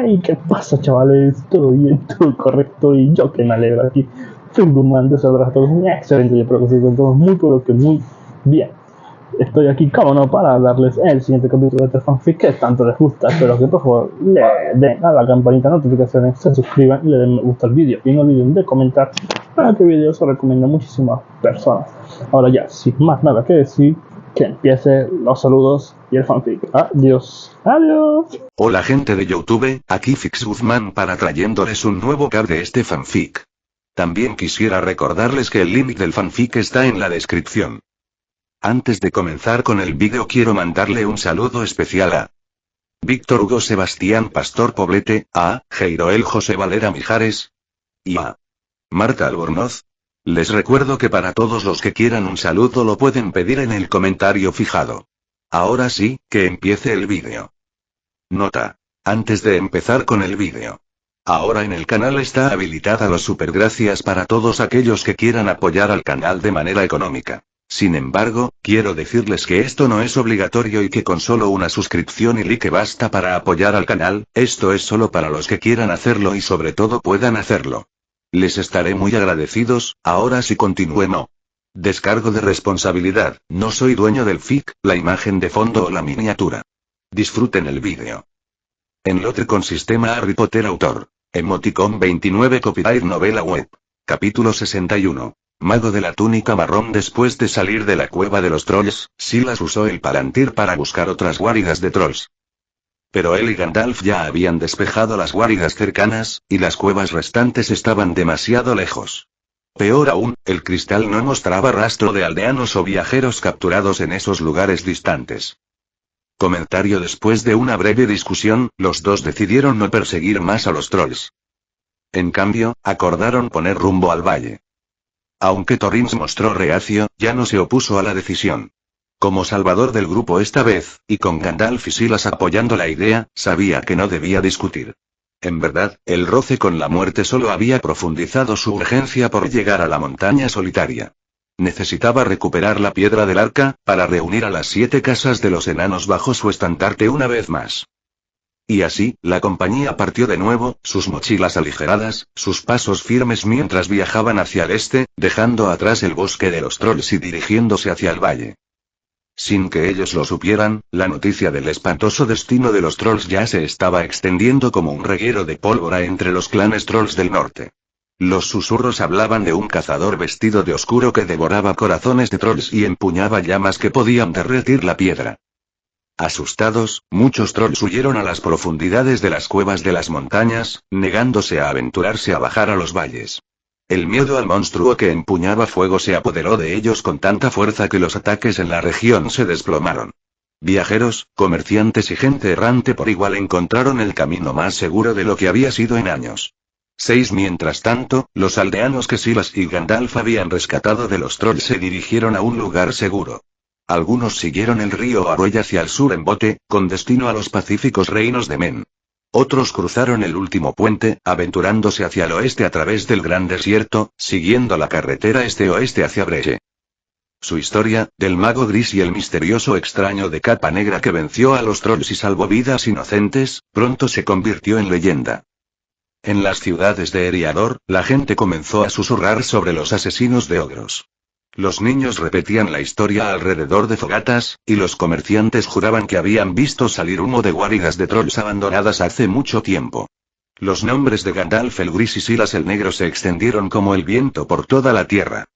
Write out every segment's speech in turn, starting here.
¿Y qué pasa, chavales? ¿Todo bien? ¿Todo correcto? Y yo que me alegro aquí. Soy Guzmán, saludos a todos. Excelente, yo espero que se encuentren todos muy, pero que muy bien. Estoy aquí, como no, para darles el siguiente capítulo de este fanfic que tanto les gusta. Espero que por favor le den a la campanita de notificaciones, se suscriban y le den me gusta al vídeo. Y no olviden de comentar para que el vídeo se recomienda a muchísimas personas. Ahora ya, sin más nada que decir, que empiece los saludos y el fanfic. Adiós. Adiós. Hola gente de YouTube, aquí Fix Guzmán para trayéndoles un nuevo cap de este fanfic. También quisiera recordarles que el link del fanfic está en la descripción. Antes de comenzar con el vídeo quiero mandarle un saludo especial a Víctor Hugo Sebastián Pastor Poblete, a Jeiroel José Valera Mijares y a Marta Albornoz. Les recuerdo que para todos los que quieran un saludo lo pueden pedir en el comentario fijado. Ahora sí, que empiece el vídeo. Nota. Antes de empezar con el vídeo. Ahora en el canal está habilitada los supergracias para todos aquellos que quieran apoyar al canal de manera económica. Sin embargo, quiero decirles que esto no es obligatorio y que con solo una suscripción y like basta para apoyar al canal, esto es solo para los que quieran hacerlo y sobre todo puedan hacerlo. Les estaré muy agradecidos. Ahora sí continuemos. Descargo de responsabilidad, no soy dueño del fic, la imagen de fondo o la miniatura. Disfruten el vídeo. Enlote con sistema Harry Potter autor. Emoticon 29 copyright novela web. Capítulo 61. Mago de la túnica marrón. Después de salir de la cueva de los trolls, Silas usó el Palantir para buscar otras guaridas de trolls. Pero él y Gandalf ya habían despejado las guaridas cercanas, y las cuevas restantes estaban demasiado lejos. Peor aún, el cristal no mostraba rastro de aldeanos o viajeros capturados en esos lugares distantes. Comentario. Después de una breve discusión, los dos decidieron no perseguir más a los trolls. En cambio, acordaron poner rumbo al valle. Aunque Thorin se mostró reacio, ya no se opuso a la decisión. Como salvador del grupo esta vez, y con Gandalf y Silas apoyando la idea, sabía que no debía discutir. En verdad, el roce con la muerte solo había profundizado su urgencia por llegar a la montaña solitaria. Necesitaba recuperar la piedra del arca, para reunir a las 7 casas de los enanos bajo su estandarte una vez más. Y así, la compañía partió de nuevo, sus mochilas aligeradas, sus pasos firmes mientras viajaban hacia el este, dejando atrás el bosque de los trolls y dirigiéndose hacia el valle. Sin que ellos lo supieran, la noticia del espantoso destino de los trolls ya se estaba extendiendo como un reguero de pólvora entre los clanes trolls del norte. Los susurros hablaban de un cazador vestido de oscuro que devoraba corazones de trolls y empuñaba llamas que podían derretir la piedra. Asustados, muchos trolls huyeron a las profundidades de las cuevas de las montañas, negándose a aventurarse a bajar a los valles. El miedo al monstruo que empuñaba fuego se apoderó de ellos con tanta fuerza que los ataques en la región se desplomaron. Viajeros, comerciantes y gente errante por igual encontraron el camino más seguro de lo que había sido en años. Mientras tanto, los aldeanos que Silas y Gandalf habían rescatado de los trolls se dirigieron a un lugar seguro. Algunos siguieron el río Arroy hacia el sur en bote, con destino a los pacíficos reinos de Men. Otros cruzaron el último puente, aventurándose hacia el oeste a través del gran desierto, siguiendo la carretera este-oeste hacia Breche. Su historia, del mago gris y el misterioso extraño de capa negra que venció a los trolls y salvó vidas inocentes, pronto se convirtió en leyenda. En las ciudades de Eriador, la gente comenzó a susurrar sobre los asesinos de ogros. Los niños repetían la historia alrededor de fogatas, y los comerciantes juraban que habían visto salir humo de guaridas de trolls abandonadas hace mucho tiempo. Los nombres de Gandalf el Gris y Silas el Negro se extendieron como el viento por toda la tierra.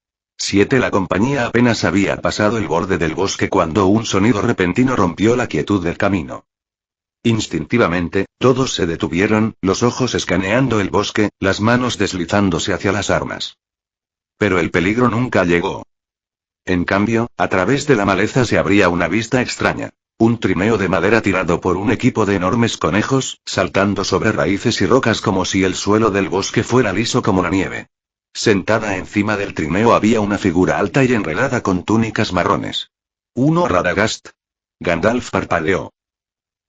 La compañía apenas había pasado el borde del bosque cuando un sonido repentino rompió la quietud del camino. Instintivamente, todos se detuvieron, los ojos escaneando el bosque, las manos deslizándose hacia las armas. Pero el peligro nunca llegó. En cambio, a través de la maleza se abría una vista extraña. Un trineo de madera tirado por un equipo de enormes conejos, saltando sobre raíces y rocas como si el suelo del bosque fuera liso como la nieve. Sentada encima del trineo había una figura alta y enredada con túnicas marrones. ¿Uno Radagast? Gandalf parpadeó.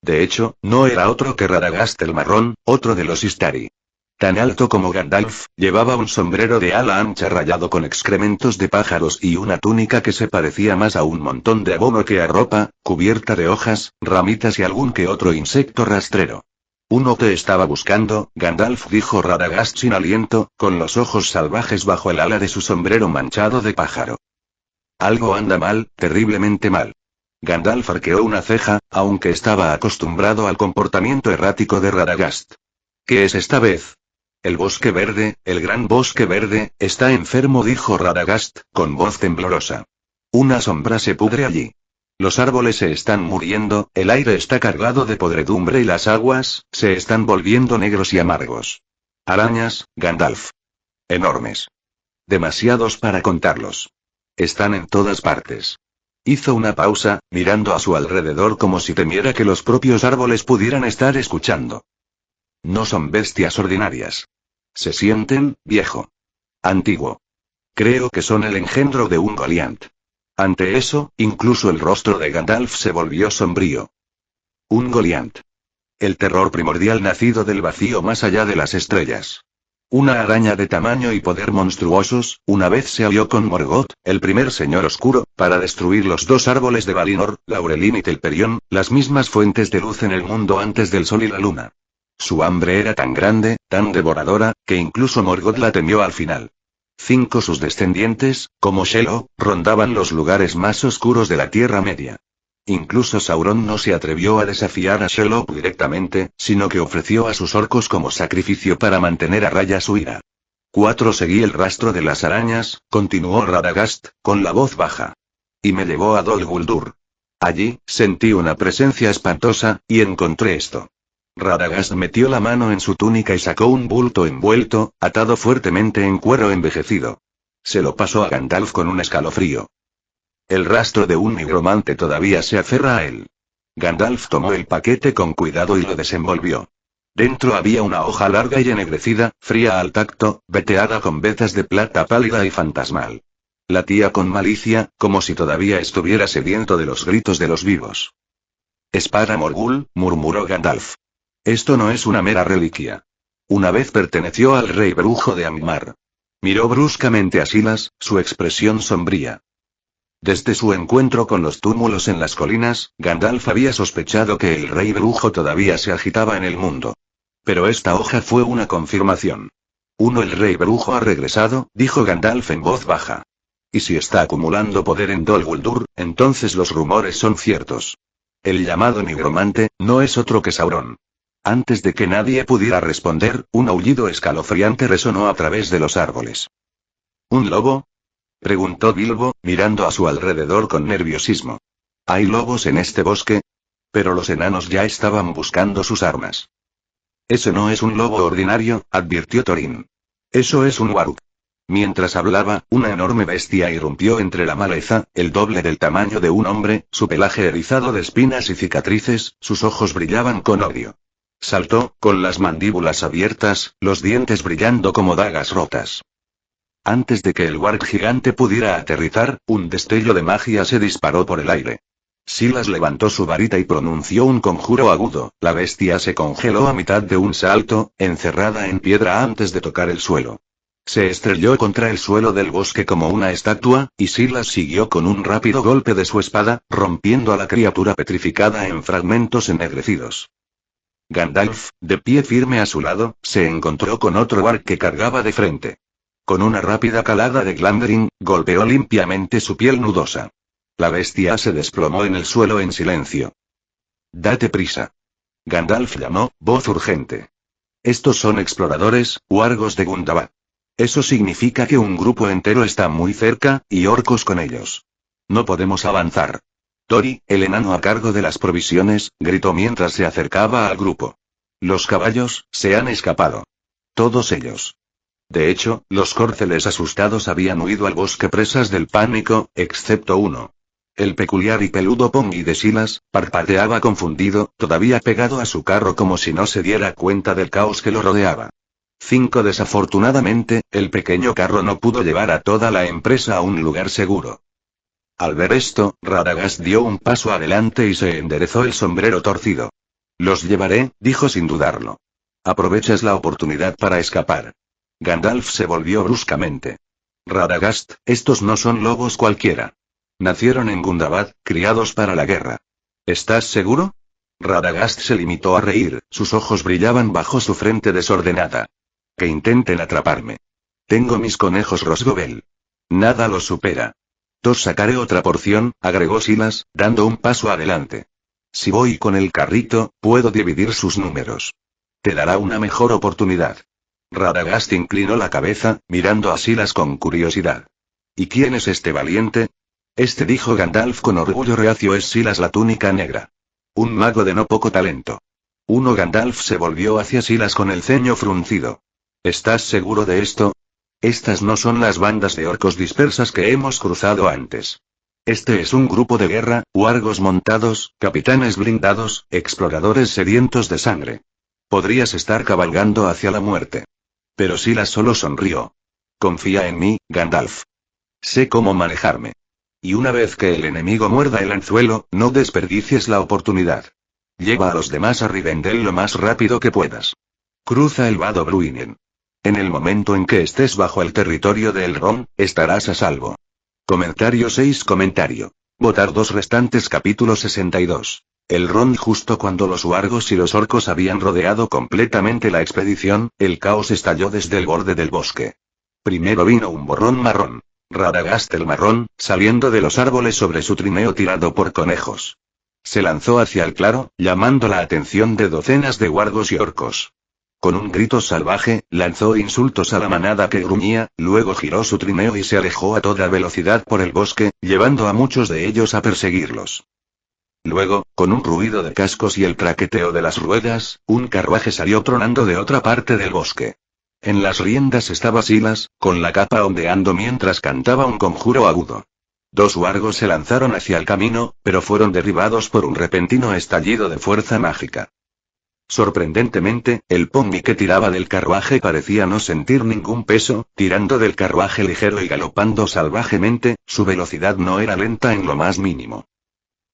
De hecho, no era otro que Radagast el Marrón, otro de los Istari. Tan alto como Gandalf, llevaba un sombrero de ala ancha rayado con excrementos de pájaros y una túnica que se parecía más a un montón de abono que a ropa, cubierta de hojas, ramitas y algún que otro insecto rastrero. Uno te estaba buscando, Gandalf, dijo Radagast sin aliento, con los ojos salvajes bajo el ala de su sombrero manchado de pájaro. Algo anda mal, terriblemente mal. Gandalf arqueó una ceja, aunque estaba acostumbrado al comportamiento errático de Radagast. ¿Qué es esta vez? El bosque verde, el gran bosque verde, está enfermo, dijo Radagast, con voz temblorosa. Una sombra se pudre allí. Los árboles se están muriendo, el aire está cargado de podredumbre y las aguas se están volviendo negros y amargos. Arañas, Gandalf. Enormes. Demasiados para contarlos. Están en todas partes. Hizo una pausa, mirando a su alrededor como si temiera que los propios árboles pudieran estar escuchando. No son bestias ordinarias. Se sienten, viejo. Antiguo. Creo que son el engendro de un Goliath. Ante eso, incluso el rostro de Gandalf se volvió sombrío. Un Goliath. El terror primordial nacido del vacío más allá de las estrellas. Una araña de tamaño y poder monstruosos, una vez se alió con Morgoth, el primer señor oscuro, para destruir los dos árboles de Valinor, Laurelin y Telperion, las mismas fuentes de luz en el mundo antes del sol y la luna. Su hambre era tan grande, tan devoradora, que incluso Morgoth la temió al final. 5 sus descendientes, como Shelob, rondaban los lugares más oscuros de la Tierra Media. Incluso Sauron no se atrevió a desafiar a Shelob directamente, sino que ofreció a sus orcos como sacrificio para mantener a raya su ira. 4 seguí el rastro de las arañas, continuó Radagast, con la voz baja. Y me llevó a Dol Guldur. Allí, sentí una presencia espantosa, y encontré esto. Radagast metió la mano en su túnica y sacó un bulto envuelto, atado fuertemente en cuero envejecido. Se lo pasó a Gandalf con un escalofrío. El rastro de un nigromante todavía se aferra a él. Gandalf tomó el paquete con cuidado y lo desenvolvió. Dentro había una hoja larga y ennegrecida, fría al tacto, veteada con vetas de plata pálida y fantasmal. Latía con malicia, como si todavía estuviera sediento de los gritos de los vivos. Espada Morgul, murmuró Gandalf. Esto no es una mera reliquia. Una vez perteneció al rey brujo de Angmar. Miró bruscamente a Silas, su expresión sombría. Desde su encuentro con los túmulos en las colinas, Gandalf había sospechado que el rey brujo todavía se agitaba en el mundo. Pero esta hoja fue una confirmación. El rey brujo ha regresado, dijo Gandalf en voz baja. Y si está acumulando poder en Dol Guldur, entonces los rumores son ciertos. El llamado nigromante, no es otro que Sauron. Antes de que nadie pudiera responder, un aullido escalofriante resonó a través de los árboles. ¿Un lobo? Preguntó Bilbo, mirando a su alrededor con nerviosismo. ¿Hay lobos en este bosque? Pero los enanos ya estaban buscando sus armas. Ese no es un lobo ordinario, advirtió Thorin. Eso es un warg. Mientras hablaba, una enorme bestia irrumpió entre la maleza, el doble del tamaño de un hombre, su pelaje erizado de espinas y cicatrices, sus ojos brillaban con odio. Saltó, con las mandíbulas abiertas, los dientes brillando como dagas rotas. Antes de que el warg gigante pudiera aterrizar, un destello de magia se disparó por el aire. Silas levantó su varita y pronunció un conjuro agudo, la bestia se congeló a mitad de un salto, encerrada en piedra antes de tocar el suelo. Se estrelló contra el suelo del bosque como una estatua, y Silas siguió con un rápido golpe de su espada, rompiendo a la criatura petrificada en fragmentos ennegrecidos. Gandalf, de pie firme a su lado, se encontró con otro warg que cargaba de frente. Con una rápida calada de Glamdring, golpeó limpiamente su piel nudosa. La bestia se desplomó en el suelo en silencio. «Date prisa». Gandalf llamó, voz urgente. «Estos son exploradores, wargos de Gundabad. Eso significa que un grupo entero está muy cerca, y orcos con ellos. No podemos avanzar». Tori, el enano a cargo de las provisiones, gritó mientras se acercaba al grupo. «Los caballos, se han escapado. Todos ellos». De hecho, los córceles asustados habían huido al bosque presas del pánico, excepto uno. El peculiar y peludo pony de Silas, parpadeaba confundido, todavía pegado a su carro como si no se diera cuenta del caos que lo rodeaba. 5 Desafortunadamente, el pequeño carro no pudo llevar a toda la empresa a un lugar seguro. Al ver esto, Radagast dio un paso adelante y se enderezó el sombrero torcido. «Los llevaré», dijo sin dudarlo. «Aprovechas la oportunidad para escapar». Gandalf se volvió bruscamente. «Radagast, estos no son lobos cualquiera. Nacieron en Gundabad, criados para la guerra. ¿Estás seguro?» Radagast se limitó a reír, sus ojos brillaban bajo su frente desordenada. Que intenten atraparme. Tengo mis conejos Rosgobel. Nada los supera. Sacaré otra porción, agregó Silas, dando un paso adelante. Si voy con el carrito, puedo dividir sus números. Te dará una mejor oportunidad. Radagast inclinó la cabeza, mirando a Silas con curiosidad. ¿Y quién es este valiente? Este, dijo Gandalf con orgullo reacio, es Silas la túnica negra. Un mago de no poco talento. Gandalf se volvió hacia Silas con el ceño fruncido. ¿Estás seguro de esto? Estas no son las bandas de orcos dispersas que hemos cruzado antes. Este es un grupo de guerra, wargos montados, capitanes blindados, exploradores sedientos de sangre. Podrías estar cabalgando hacia la muerte. Pero Silas solo sonrió. Confía en mí, Gandalf. Sé cómo manejarme. Y una vez que el enemigo muerda el anzuelo, no desperdicies la oportunidad. Lleva a los demás a Rivendell lo más rápido que puedas. Cruza el vado Bruinen. En el momento en que estés bajo el territorio de Elrond, estarás a salvo. Comentario 6. Votar 2 restantes. Capítulo 62. Elrond. Justo cuando los wargos y los orcos habían rodeado completamente la expedición, el caos estalló desde el borde del bosque. Primero vino un borrón marrón. Radagast el marrón, saliendo de los árboles sobre su trineo tirado por conejos. Se lanzó hacia el claro, llamando la atención de docenas de wargos y orcos. Con un grito salvaje, lanzó insultos a la manada que gruñía, luego giró su trineo y se alejó a toda velocidad por el bosque, llevando a muchos de ellos a perseguirlos. Luego, con un ruido de cascos y el traqueteo de las ruedas, un carruaje salió tronando de otra parte del bosque. En las riendas estaba Silas, con la capa ondeando mientras cantaba un conjuro agudo. 2 wargos se lanzaron hacia el camino, pero fueron derribados por un repentino estallido de fuerza mágica. Sorprendentemente, el pony que tiraba del carruaje parecía no sentir ningún peso, tirando del carruaje ligero y galopando salvajemente, su velocidad no era lenta en lo más mínimo.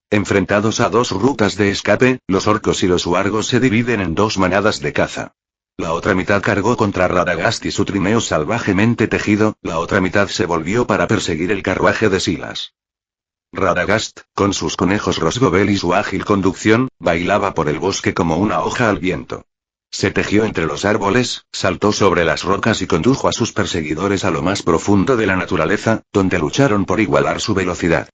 Enfrentados a 2 rutas de escape, los orcos y los wargos se dividen en 2 manadas de caza. La otra mitad cargó contra Radagast y su trineo salvajemente tejido, la otra mitad se volvió para perseguir el carruaje de Silas. Radagast, con sus conejos Rosgobel y su ágil conducción, bailaba por el bosque como una hoja al viento. Se tejió entre los árboles, saltó sobre las rocas y condujo a sus perseguidores a lo más profundo de la naturaleza, donde lucharon por igualar su velocidad.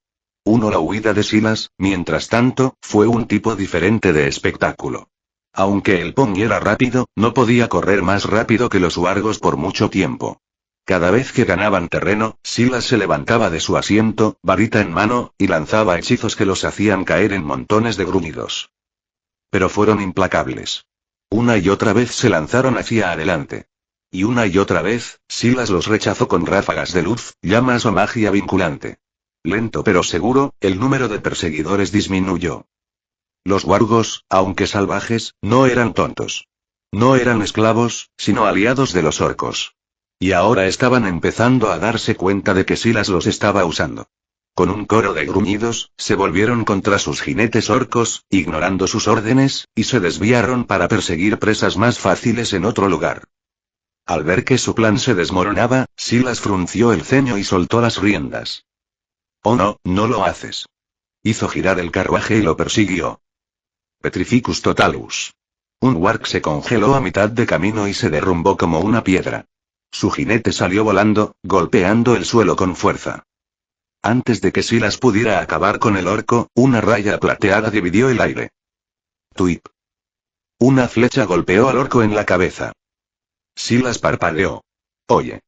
La huida de Silas, mientras tanto, fue un tipo diferente de espectáculo. Aunque el pony era rápido, no podía correr más rápido que los wargos por mucho tiempo. Cada vez que ganaban terreno, Silas se levantaba de su asiento, varita en mano, y lanzaba hechizos que los hacían caer en montones de gruñidos. Pero fueron implacables. Una y otra vez se lanzaron hacia adelante. Y una y otra vez, Silas los rechazó con ráfagas de luz, llamas o magia vinculante. Lento pero seguro, el número de perseguidores disminuyó. Los wargos, aunque salvajes, no eran tontos. No eran esclavos, sino aliados de los orcos. Y ahora estaban empezando a darse cuenta de que Silas los estaba usando. Con un coro de gruñidos, se volvieron contra sus jinetes orcos, ignorando sus órdenes, y se desviaron para perseguir presas más fáciles en otro lugar. Al ver que su plan se desmoronaba, Silas frunció el ceño y soltó las riendas. «Oh no, no lo haces». Hizo girar el carruaje y lo persiguió. Petrificus totalus. Un warg se congeló a mitad de camino y se derrumbó como una piedra. Su jinete salió volando, golpeando el suelo con fuerza. Antes de que Silas pudiera acabar con el orco, una raya plateada dividió el aire. Tuip. Una flecha golpeó al orco en la cabeza. Silas parpadeó. Oye.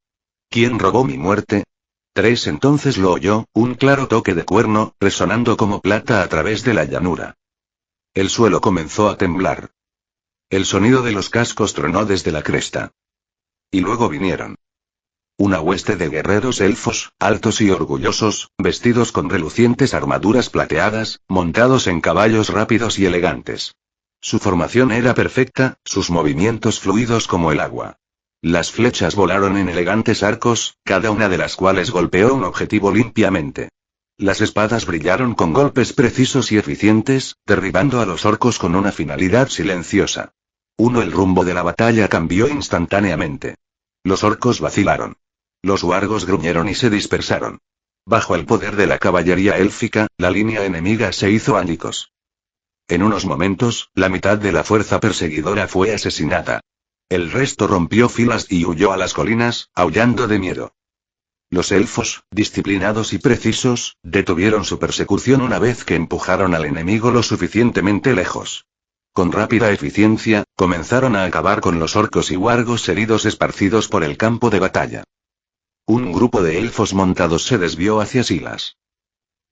¿Quién robó mi muerte? 3. Entonces lo oyó, un claro toque de cuerno, resonando como plata a través de la llanura. El suelo comenzó a temblar. El sonido de los cascos tronó desde la cresta. Y luego vinieron. Una hueste de guerreros elfos, altos y orgullosos, vestidos con relucientes armaduras plateadas, montados en caballos rápidos y elegantes. Su formación era perfecta, sus movimientos fluidos como el agua. Las flechas volaron en elegantes arcos, cada una de las cuales golpeó un objetivo limpiamente. Las espadas brillaron con golpes precisos y eficientes, derribando a los orcos con una finalidad silenciosa. El rumbo de la batalla cambió instantáneamente. Los orcos vacilaron. Los wargos gruñeron y se dispersaron. Bajo el poder de la caballería élfica, la línea enemiga se hizo añicos. En unos momentos, la mitad de la fuerza perseguidora fue asesinada. El resto rompió filas y huyó a las colinas, aullando de miedo. Los elfos, disciplinados y precisos, detuvieron su persecución una vez que empujaron al enemigo lo suficientemente lejos. Con rápida eficiencia, comenzaron a acabar con los orcos y wargos heridos esparcidos por el campo de batalla. Un grupo de elfos montados se desvió hacia Silas.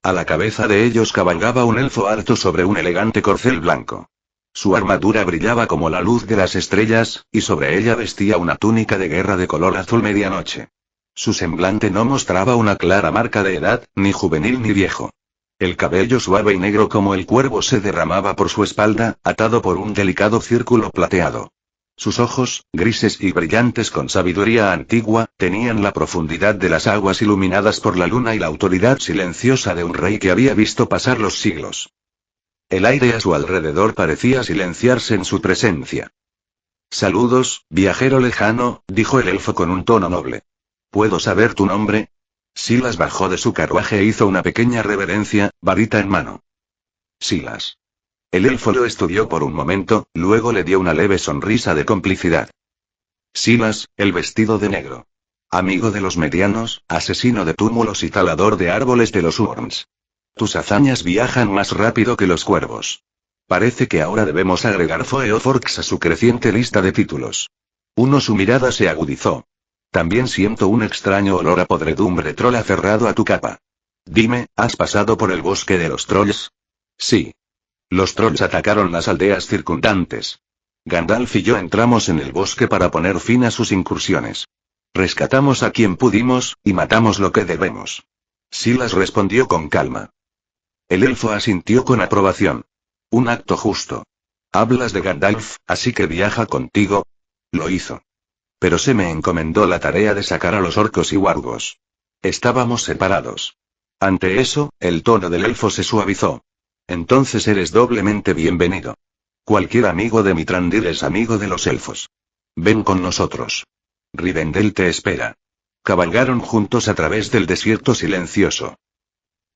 A la cabeza de ellos cabalgaba un elfo alto sobre un elegante corcel blanco. Su armadura brillaba como la luz de las estrellas, y sobre ella vestía una túnica de guerra de color azul medianoche. Su semblante no mostraba una clara marca de edad, ni juvenil ni viejo. El cabello suave y negro como el cuervo se derramaba por su espalda, atado por un delicado círculo plateado. Sus ojos, grises y brillantes con sabiduría antigua, tenían la profundidad de las aguas iluminadas por la luna y la autoridad silenciosa de un rey que había visto pasar los siglos. El aire a su alrededor parecía silenciarse en su presencia. «Saludos, viajero lejano», dijo el elfo con un tono noble. «¿Puedo saber tu nombre?» Silas bajó de su carruaje e hizo una pequeña reverencia, varita en mano. «Silas». El elfo lo estudió por un momento, luego le dio una leve sonrisa de complicidad. «Silas, el vestido de negro. Amigo de los medianos, asesino de túmulos y talador de árboles de los Urns. Tus hazañas viajan más rápido que los cuervos. Parece que ahora debemos agregar Foeoforx a su creciente lista de títulos». Su mirada se agudizó. «También siento un extraño olor a podredumbre troll aferrado a tu capa. Dime, ¿has pasado por el bosque de los trolls?» «Sí. Los trolls atacaron las aldeas circundantes. Gandalf y yo entramos en el bosque para poner fin a sus incursiones. Rescatamos a quien pudimos, y matamos lo que debemos». Silas respondió con calma. El elfo asintió con aprobación. «Un acto justo. Hablas de Gandalf, así que viaja contigo». Lo hizo. «Pero se me encomendó la tarea de sacar a los orcos y wargos. Estábamos separados». Ante eso, el tono del elfo se suavizó. «Entonces eres doblemente bienvenido. Cualquier amigo de Mitrandir es amigo de los elfos. Ven con nosotros. Rivendell te espera». Cabalgaron juntos a través del desierto silencioso.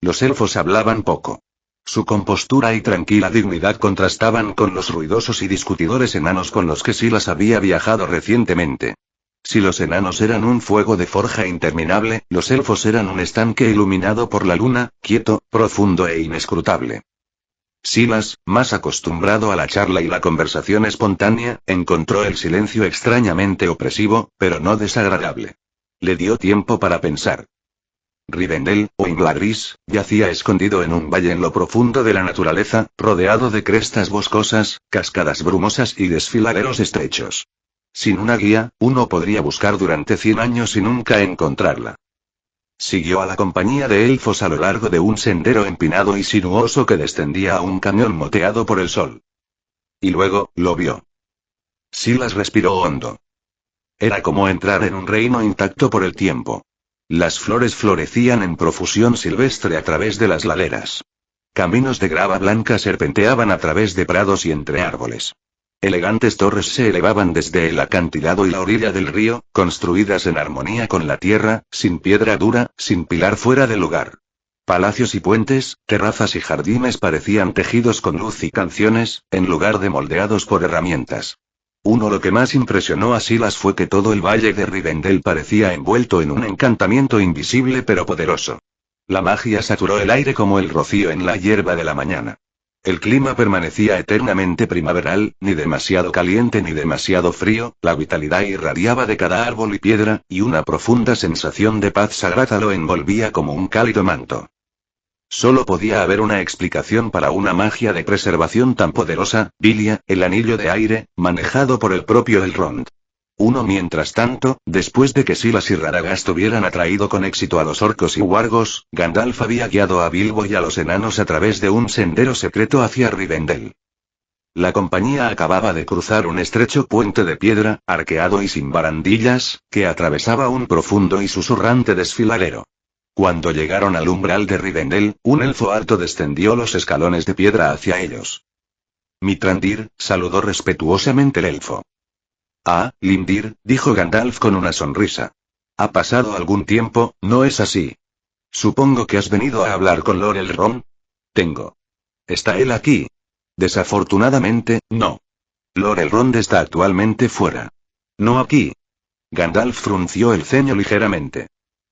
Los elfos hablaban poco. Su compostura y tranquila dignidad contrastaban con los ruidosos y discutidores enanos con los que Silas había viajado recientemente. Si los enanos eran un fuego de forja interminable, los elfos eran un estanque iluminado por la luna, quieto, profundo e inescrutable. Silas, más acostumbrado a la charla y la conversación espontánea, encontró el silencio extrañamente opresivo, pero no desagradable. Le dio tiempo para pensar. Rivendell, o Imladris, yacía escondido en un valle en lo profundo de la naturaleza, rodeado de crestas boscosas, cascadas brumosas y desfiladeros estrechos. Sin una guía, uno podría buscar durante 100 años y nunca encontrarla. Siguió a la compañía de elfos a lo largo de un sendero empinado y sinuoso que descendía a un cañón moteado por el sol. Y luego, lo vio. Silas respiró hondo. Era como entrar en un reino intacto por el tiempo. Las flores florecían en profusión silvestre a través de las laderas. Caminos de grava blanca serpenteaban a través de prados y entre árboles. Elegantes torres se elevaban desde el acantilado y la orilla del río, construidas en armonía con la tierra, sin piedra dura, sin pilar fuera de lugar. Palacios y puentes, terrazas y jardines parecían tejidos con luz y canciones, en lugar de moldeados por herramientas. Lo que más impresionó a Silas fue que todo el valle de Rivendell parecía envuelto en un encantamiento invisible pero poderoso. La magia saturó el aire como el rocío en la hierba de la mañana. El clima permanecía eternamente primaveral, ni demasiado caliente ni demasiado frío, la vitalidad irradiaba de cada árbol y piedra, y una profunda sensación de paz sagrada lo envolvía como un cálido manto. Solo podía haber una explicación para una magia de preservación tan poderosa, Vilia, el anillo de aire, manejado por el propio Elrond. Mientras tanto, después de que Silas y Radagast hubieran atraído con éxito a los orcos y wargos, Gandalf había guiado a Bilbo y a los enanos a través de un sendero secreto hacia Rivendell. La compañía acababa de cruzar un estrecho puente de piedra, arqueado y sin barandillas, que atravesaba un profundo y susurrante desfiladero. Cuando llegaron al umbral de Rivendell, un elfo alto descendió los escalones de piedra hacia ellos. Mitrandir, saludó respetuosamente el elfo. «Ah, Lindir», dijo Gandalf con una sonrisa. «Ha pasado algún tiempo, ¿no es así? Supongo que has venido a hablar con Lord Elrond». «Tengo. ¿Está él aquí?». Desafortunadamente, no. Lord Elrond está actualmente fuera. No aquí. Gandalf frunció el ceño ligeramente.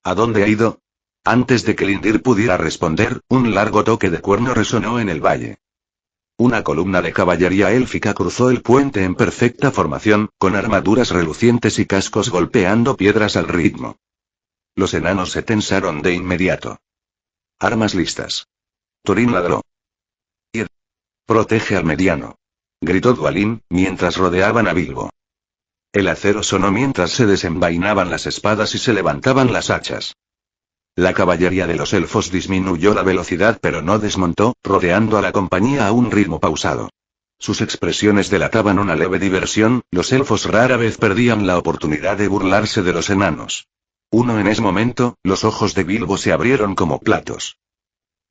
¿A dónde ha ido? Antes de que Lindir pudiera responder, un largo toque de cuerno resonó en el valle. Una columna de caballería élfica cruzó el puente en perfecta formación, con armaduras relucientes y cascos golpeando piedras al ritmo. Los enanos se tensaron de inmediato. Armas listas. Thorin ladró. Ir. Protege al mediano. Gritó Dwalin, mientras rodeaban a Bilbo. El acero sonó mientras se desenvainaban las espadas y se levantaban las hachas. La caballería de los elfos disminuyó la velocidad pero no desmontó, rodeando a la compañía a un ritmo pausado. Sus expresiones delataban una leve diversión, los elfos rara vez perdían la oportunidad de burlarse de los enanos. En ese momento, los ojos de Bilbo se abrieron como platos.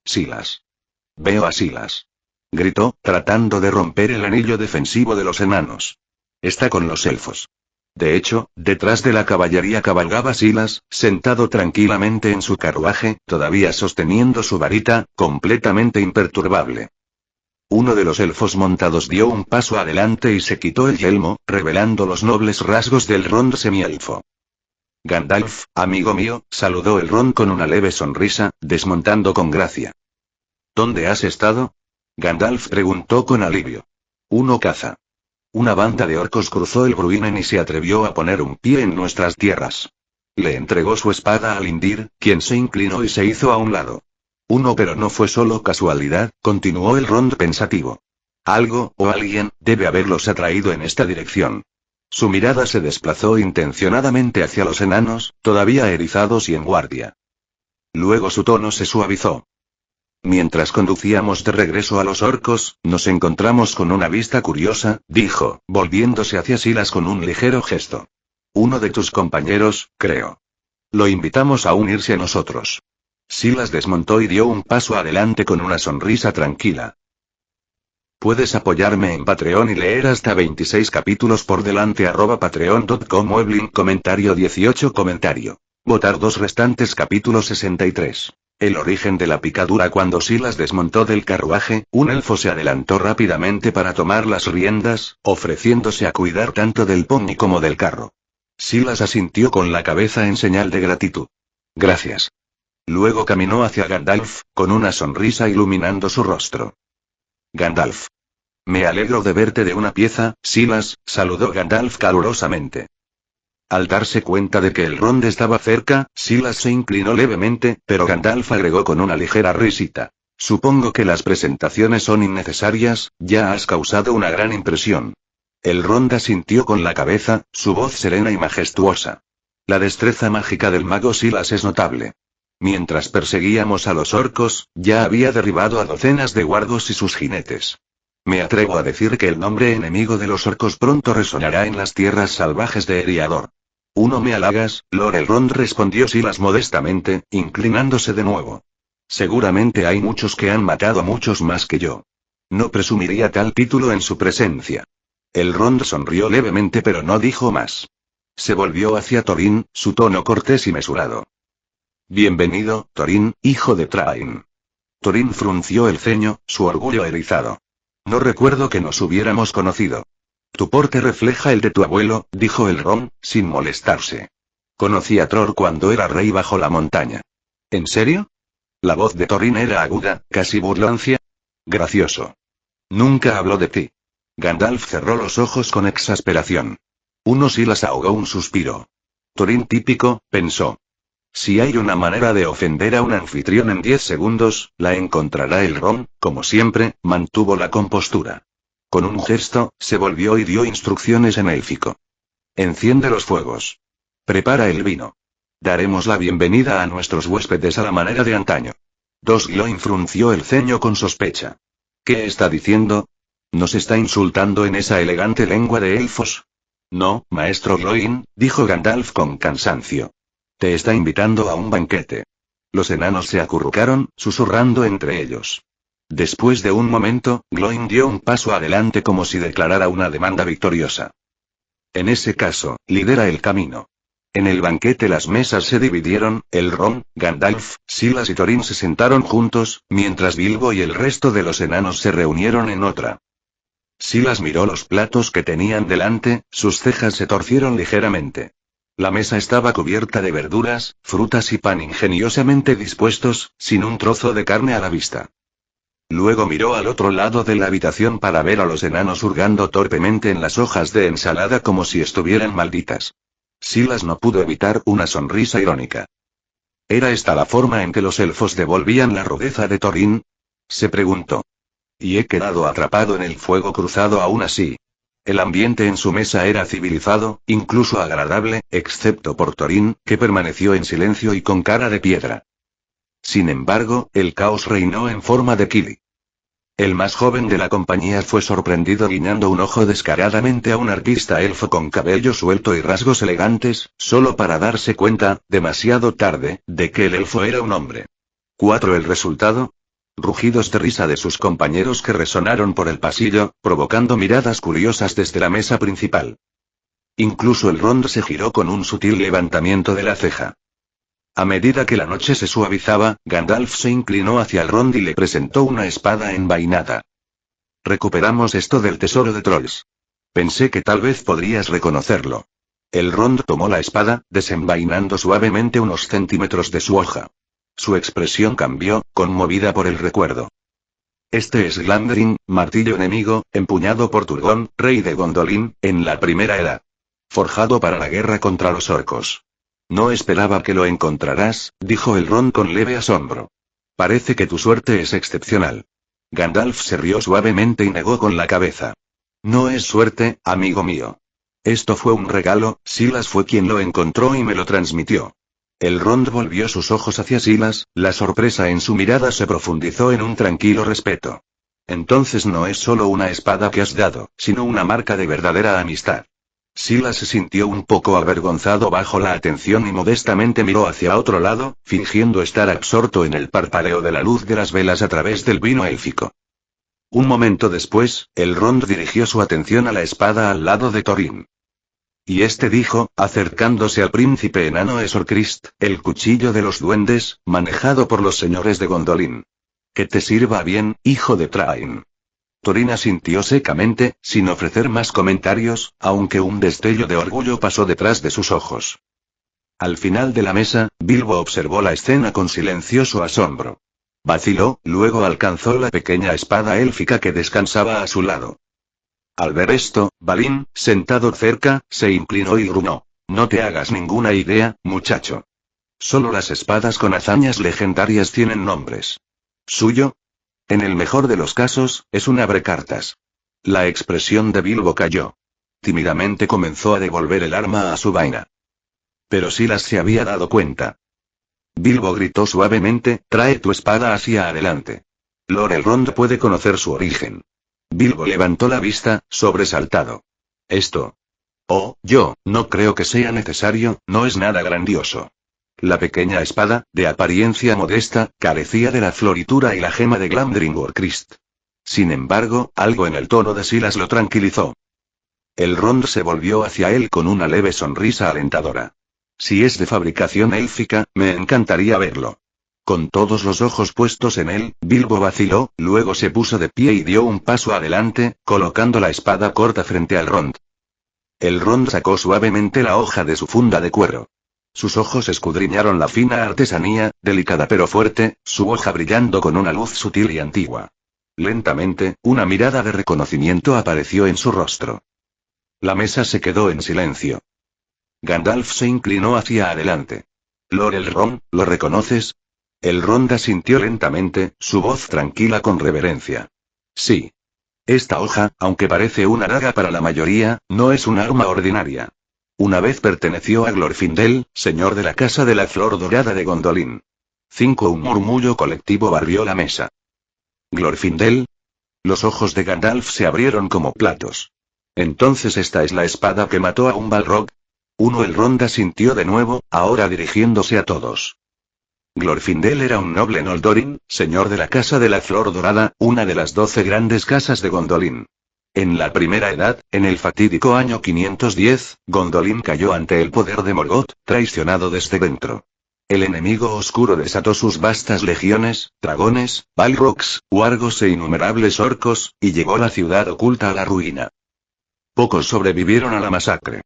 Silas. Veo a Silas. Gritó, tratando de romper el anillo defensivo de los enanos. Está con los elfos. De hecho, detrás de la caballería cabalgaba Silas, sentado tranquilamente en su carruaje, todavía sosteniendo su varita, completamente imperturbable. Uno de los elfos montados dio un paso adelante y se quitó el yelmo, revelando los nobles rasgos del Elrond semielfo. Gandalf, amigo mío, saludó Elrond con una leve sonrisa, desmontando con gracia. ¿Dónde has estado? Gandalf preguntó con alivio. Caza. Una banda de orcos cruzó el Bruinen y se atrevió a poner un pie en nuestras tierras. Le entregó su espada a Lindir, quien se inclinó y se hizo a un lado. Pero no fue solo casualidad, continuó Elrond pensativo. Algo, o alguien, debe haberlos atraído en esta dirección. Su mirada se desplazó intencionadamente hacia los enanos, todavía erizados y en guardia. Luego su tono se suavizó. Mientras conducíamos de regreso a los orcos, nos encontramos con una vista curiosa, dijo, volviéndose hacia Silas con un ligero gesto. Uno de tus compañeros, creo. Lo invitamos a unirse a nosotros. Silas desmontó y dio un paso adelante con una sonrisa tranquila. Puedes apoyarme en Patreon y leer hasta 26 capítulos por delante @patreon.com/Weblink comentario 18 comentario. Votar 2 restantes capítulos 63. El origen de la picadura. Cuando Silas desmontó del carruaje, un elfo se adelantó rápidamente para tomar las riendas, ofreciéndose a cuidar tanto del pony como del carro. Silas asintió con la cabeza en señal de gratitud. Gracias. Luego caminó hacia Gandalf, con una sonrisa iluminando su rostro. Gandalf. Me alegro de verte de una pieza, Silas, saludó Gandalf calurosamente. Al darse cuenta de que Elrond estaba cerca, Silas se inclinó levemente, pero Gandalf agregó con una ligera risita. Supongo que las presentaciones son innecesarias, ya has causado una gran impresión. Elrond asintió con la cabeza, su voz serena y majestuosa. La destreza mágica del mago Silas es notable. Mientras perseguíamos a los orcos, ya había derribado a docenas de guardos y sus jinetes. Me atrevo a decir que el nombre enemigo de los orcos pronto resonará en las tierras salvajes de Eriador. Me halagas, Lord Elrond, respondió Silas modestamente, inclinándose de nuevo. Seguramente hay muchos que han matado a muchos más que yo. No presumiría tal título en su presencia. Elrond sonrió levemente pero no dijo más. Se volvió hacia Thorin, su tono cortés y mesurado. Bienvenido, Thorin, hijo de Thrain. Thorin frunció el ceño, su orgullo erizado. No recuerdo que nos hubiéramos conocido. Tu porte refleja el de tu abuelo, dijo Elrond, sin molestarse. Conocí a Tror cuando era rey bajo la montaña. ¿En serio? La voz de Thorin era aguda, casi burlancia. Gracioso. Nunca habló de ti. Gandalf cerró los ojos con exasperación. Silas ahogó un suspiro. Thorin típico, pensó. Si hay una manera de ofender a un anfitrión en 10 segundos, la encontrará Elrond, como siempre, mantuvo la compostura. Con un gesto, se volvió y dio instrucciones en élfico. Enciende los fuegos. Prepara el vino. Daremos la bienvenida a nuestros huéspedes a la manera de antaño. Gloin frunció el ceño con sospecha. ¿Qué está diciendo? ¿Nos está insultando en esa elegante lengua de elfos? No, maestro Gloin, dijo Gandalf con cansancio. Te está invitando a un banquete. Los enanos se acurrucaron, susurrando entre ellos. Después de un momento, Gloin dio un paso adelante como si declarara una demanda victoriosa. En ese caso, lidera el camino. En el banquete las mesas se dividieron, Elrond, Gandalf, Silas y Thorin se sentaron juntos, mientras Bilbo y el resto de los enanos se reunieron en otra. Silas miró los platos que tenían delante, sus cejas se torcieron ligeramente. La mesa estaba cubierta de verduras, frutas y pan ingeniosamente dispuestos, sin un trozo de carne a la vista. Luego miró al otro lado de la habitación para ver a los enanos hurgando torpemente en las hojas de ensalada como si estuvieran malditas. Silas no pudo evitar una sonrisa irónica. ¿Era esta la forma en que los elfos devolvían la rudeza de Thorin? Se preguntó. Y he quedado atrapado en el fuego cruzado aún así. El ambiente en su mesa era civilizado, incluso agradable, excepto por Thorin, que permaneció en silencio y con cara de piedra. Sin embargo, el caos reinó en forma de Kili. El más joven de la compañía fue sorprendido guiñando un ojo descaradamente a un artista elfo con cabello suelto y rasgos elegantes, solo para darse cuenta, demasiado tarde, de que el elfo era un hombre. ¿El resultado? Rugidos de risa de sus compañeros que resonaron por el pasillo, provocando miradas curiosas desde la mesa principal. Incluso el Rond se giró con un sutil levantamiento de la ceja. A medida que la noche se suavizaba, Gandalf se inclinó hacia el Rond y le presentó una espada envainada. Recuperamos esto del tesoro de Trolls. Pensé que tal vez podrías reconocerlo. El Rond tomó la espada, desenvainando suavemente unos centímetros de su hoja. Su expresión cambió, conmovida por el recuerdo. Este es Glamdring, martillo enemigo, empuñado por Turgon, rey de Gondolin, en la Primera Edad. Forjado para la guerra contra los orcos. No esperaba que lo encontrarás, dijo el Rond con leve asombro. Parece que tu suerte es excepcional. Gandalf se rió suavemente y negó con la cabeza. No es suerte, amigo mío. Esto fue un regalo, Silas fue quien lo encontró y me lo transmitió. El Rond volvió sus ojos hacia Silas, la sorpresa en su mirada se profundizó en un tranquilo respeto. Entonces no es solo una espada que has dado, sino una marca de verdadera amistad. Silas se sintió un poco avergonzado bajo la atención y modestamente miró hacia otro lado, fingiendo estar absorto en el parpadeo de la luz de las velas a través del vino élfico. Un momento después, el Rond dirigió su atención a la espada al lado de Thorin. Y este dijo, acercándose al príncipe enano Esorcrist, el cuchillo de los duendes, manejado por los señores de Gondolin. Que te sirva bien, hijo de Thrain. Thorin asintió secamente, sin ofrecer más comentarios, aunque un destello de orgullo pasó detrás de sus ojos. Al final de la mesa, Bilbo observó la escena con silencioso asombro. Vaciló, luego alcanzó la pequeña espada élfica que descansaba a su lado. Al ver esto, Balin, sentado cerca, se inclinó y gruñó. No te hagas ninguna idea, muchacho. Solo las espadas con hazañas legendarias tienen nombres. ¿Suyo? En el mejor de los casos, es un abrecartas. La expresión de Bilbo cayó. Tímidamente comenzó a devolver el arma a su vaina. Pero Silas se había dado cuenta. Bilbo gritó suavemente, trae tu espada hacia adelante. Lord Elrond puede conocer su origen. Bilbo levantó la vista, sobresaltado. Esto. Oh, yo, no creo que sea necesario, no es nada grandioso. La pequeña espada, de apariencia modesta, carecía de la floritura y la gema de Glamdring Christ. Sin embargo, algo en el tono de Silas lo tranquilizó. El Rond se volvió hacia él con una leve sonrisa alentadora. Si es de fabricación élfica, me encantaría verlo. Con todos los ojos puestos en él, Bilbo vaciló, luego se puso de pie y dio un paso adelante, colocando la espada corta frente al Rond. El Rond sacó suavemente la hoja de su funda de cuero. Sus ojos escudriñaron la fina artesanía, delicada pero fuerte, su hoja brillando con una luz sutil y antigua. Lentamente, una mirada de reconocimiento apareció en su rostro. La mesa se quedó en silencio. Gandalf se inclinó hacia adelante. Lord Elrond, ¿lo reconoces? El Rond asintió lentamente, su voz tranquila con reverencia. Sí. Esta hoja, aunque parece una daga para la mayoría, no es un arma ordinaria. Una vez perteneció a Glorfindel, señor de la Casa de la Flor Dorada de Gondolin. Un murmullo colectivo barrió la mesa. ¿Glorfindel? Los ojos de Gandalf se abrieron como platos. Entonces esta es la espada que mató a un Balrog. El Rond asintió de nuevo, ahora dirigiéndose a todos. Glorfindel era un noble Noldorin, señor de la Casa de la Flor Dorada, una de las 12 grandes casas de Gondolin. En la Primera Edad, en el fatídico año 510, Gondolin cayó ante el poder de Morgoth, traicionado desde dentro. El enemigo oscuro desató sus vastas legiones, dragones, balrogs, wargos e innumerables orcos, y llevó la ciudad oculta a la ruina. Pocos sobrevivieron a la masacre.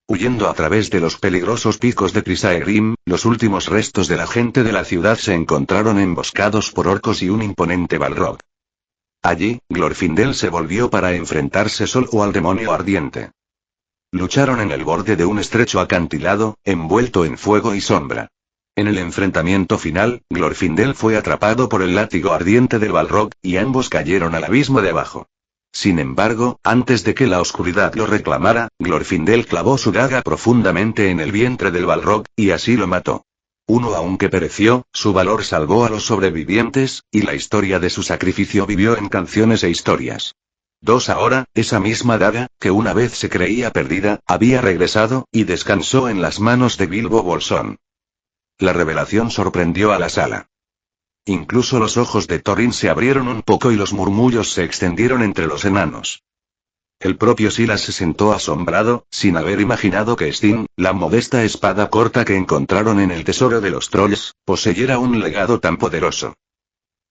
Huyendo a través de los peligrosos picos de Crisaegrim, los últimos restos de la gente de la ciudad se encontraron emboscados por orcos y un imponente balrog. Allí, Glorfindel se volvió para enfrentarse solo al demonio ardiente. Lucharon en el borde de un estrecho acantilado, envuelto en fuego y sombra. En el enfrentamiento final, Glorfindel fue atrapado por el látigo ardiente del balrog, y ambos cayeron al abismo de abajo. Sin embargo, antes de que la oscuridad lo reclamara, Glorfindel clavó su daga profundamente en el vientre del balrog, y así lo mató. Aunque pereció, su valor salvó a los sobrevivientes, y la historia de su sacrificio vivió en canciones e historias. Ahora, esa misma daga, que una vez se creía perdida, había regresado, y descansó en las manos de Bilbo Bolsón. La revelación sorprendió a la sala. Incluso los ojos de Thorin se abrieron un poco y los murmullos se extendieron entre los enanos. El propio Silas se sentó asombrado, sin haber imaginado que Sting, la modesta espada corta que encontraron en el tesoro de los trolls, poseyera un legado tan poderoso.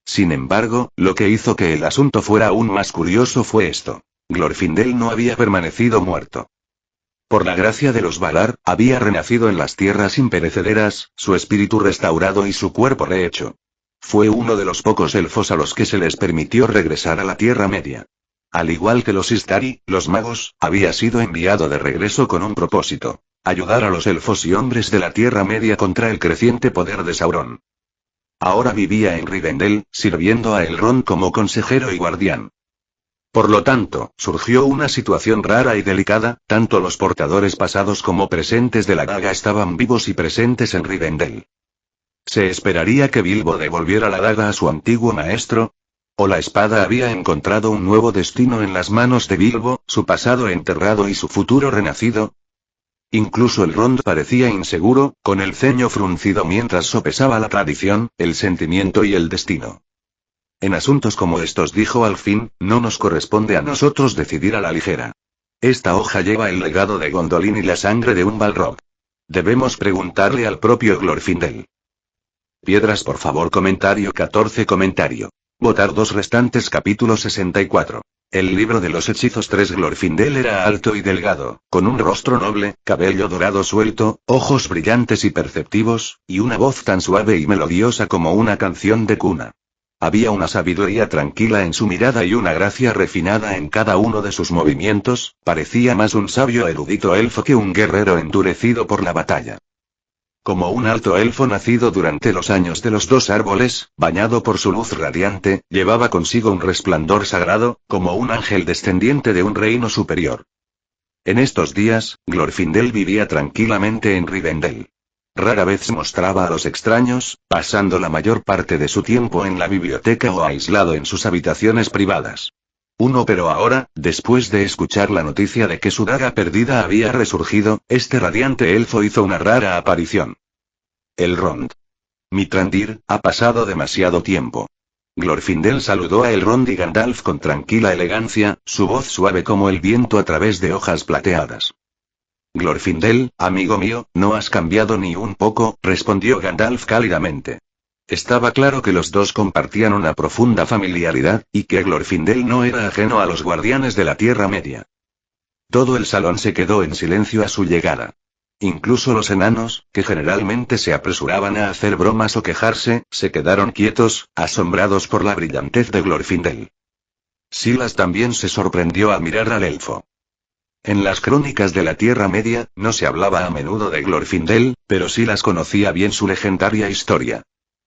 Sin embargo, lo que hizo que el asunto fuera aún más curioso fue esto. Glorfindel no había permanecido muerto. Por la gracia de los Valar, había renacido en las tierras imperecederas, su espíritu restaurado y su cuerpo rehecho. Fue uno de los pocos elfos a los que se les permitió regresar a la Tierra Media. Al igual que los Istari, los magos, había sido enviado de regreso con un propósito: ayudar a los elfos y hombres de la Tierra Media contra el creciente poder de Sauron. Ahora vivía en Rivendell, sirviendo a Elrond como consejero y guardián. Por lo tanto, surgió una situación rara y delicada: tanto los portadores pasados como presentes de la daga estaban vivos y presentes en Rivendell. ¿Se esperaría que Bilbo devolviera la daga a su antiguo maestro? ¿O la espada había encontrado un nuevo destino en las manos de Bilbo, su pasado enterrado y su futuro renacido? Incluso Elrond parecía inseguro, con el ceño fruncido mientras sopesaba la tradición, el sentimiento y el destino. En asuntos como estos, dijo al fin, no nos corresponde a nosotros decidir a la ligera. Esta hoja lleva el legado de Gondolin y la sangre de un Balrog. Debemos preguntarle al propio Glorfindel. Piedras, por favor. Comentario 14. Comentario. Votar 2 restantes. Capítulo 64. El libro de los hechizos 3. Glorfindel era alto y delgado, con un rostro noble, cabello dorado suelto, ojos brillantes y perceptivos, y una voz tan suave y melodiosa como una canción de cuna. Había una sabiduría tranquila en su mirada y una gracia refinada en cada uno de sus movimientos. Parecía más un sabio erudito elfo que un guerrero endurecido por la batalla. Como un alto elfo nacido durante los años de los 2 árboles, bañado por su luz radiante, llevaba consigo un resplandor sagrado, como un ángel descendiente de un reino superior. En estos días, Glorfindel vivía tranquilamente en Rivendell. Rara vez se mostraba a los extraños, pasando la mayor parte de su tiempo en la biblioteca o aislado en sus habitaciones privadas. Pero ahora, después de escuchar la noticia de que su daga perdida había resurgido, este radiante elfo hizo una rara aparición. Elrond. Mithrandir, ha pasado demasiado tiempo. Glorfindel saludó a Elrond y Gandalf con tranquila elegancia, su voz suave como el viento a través de hojas plateadas. Glorfindel, amigo mío, no has cambiado ni un poco, respondió Gandalf cálidamente. Estaba claro que los dos compartían una profunda familiaridad, y que Glorfindel no era ajeno a los guardianes de la Tierra Media. Todo el salón se quedó en silencio a su llegada. Incluso los enanos, que generalmente se apresuraban a hacer bromas o quejarse, se quedaron quietos, asombrados por la brillantez de Glorfindel. Silas también se sorprendió al mirar al elfo. En las crónicas de la Tierra Media, no se hablaba a menudo de Glorfindel, pero Silas conocía bien su legendaria historia.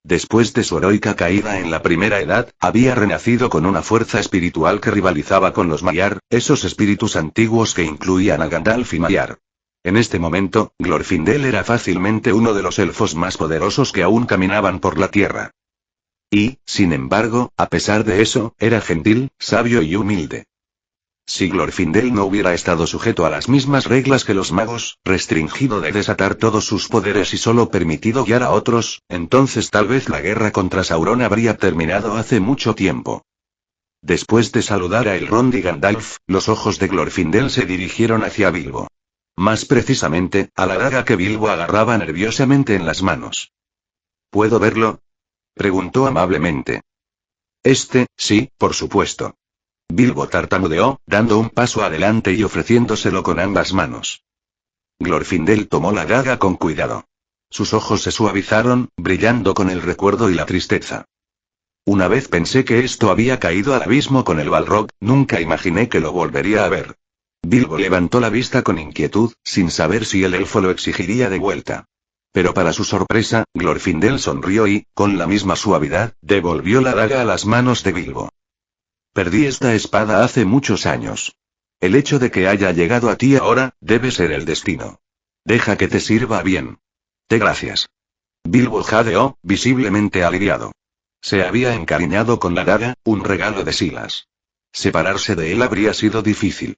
Después de su heroica caída en la Primera Edad, había renacido con una fuerza espiritual que rivalizaba con los Maiar, esos espíritus antiguos que incluían a Gandalf y Maiar. En este momento, Glorfindel era fácilmente uno de los elfos más poderosos que aún caminaban por la Tierra. Y, sin embargo, a pesar de eso, era gentil, sabio y humilde. Si Glorfindel no hubiera estado sujeto a las mismas reglas que los magos, restringido de desatar todos sus poderes y solo permitido guiar a otros, entonces tal vez la guerra contra Sauron habría terminado hace mucho tiempo. Después de saludar a Elrond y Gandalf, los ojos de Glorfindel se dirigieron hacia Bilbo. Más precisamente, a la daga que Bilbo agarraba nerviosamente en las manos. ¿Puedo verlo?, preguntó amablemente. Sí, por supuesto. Bilbo tartamudeó, dando un paso adelante y ofreciéndoselo con ambas manos. Glorfindel tomó la daga con cuidado. Sus ojos se suavizaron, brillando con el recuerdo y la tristeza. Una vez pensé que esto había caído al abismo con el Balrog, nunca imaginé que lo volvería a ver. Bilbo levantó la vista con inquietud, sin saber si el elfo lo exigiría de vuelta. Pero para su sorpresa, Glorfindel sonrió y, con la misma suavidad, devolvió la daga a las manos de Bilbo. Perdí esta espada hace muchos años. El hecho de que haya llegado a ti ahora, debe ser el destino. Deja que te sirva bien. De gracias. Bilbo jadeó, visiblemente aliviado. Se había encariñado con la daga, un regalo de Silas. Separarse de él habría sido difícil.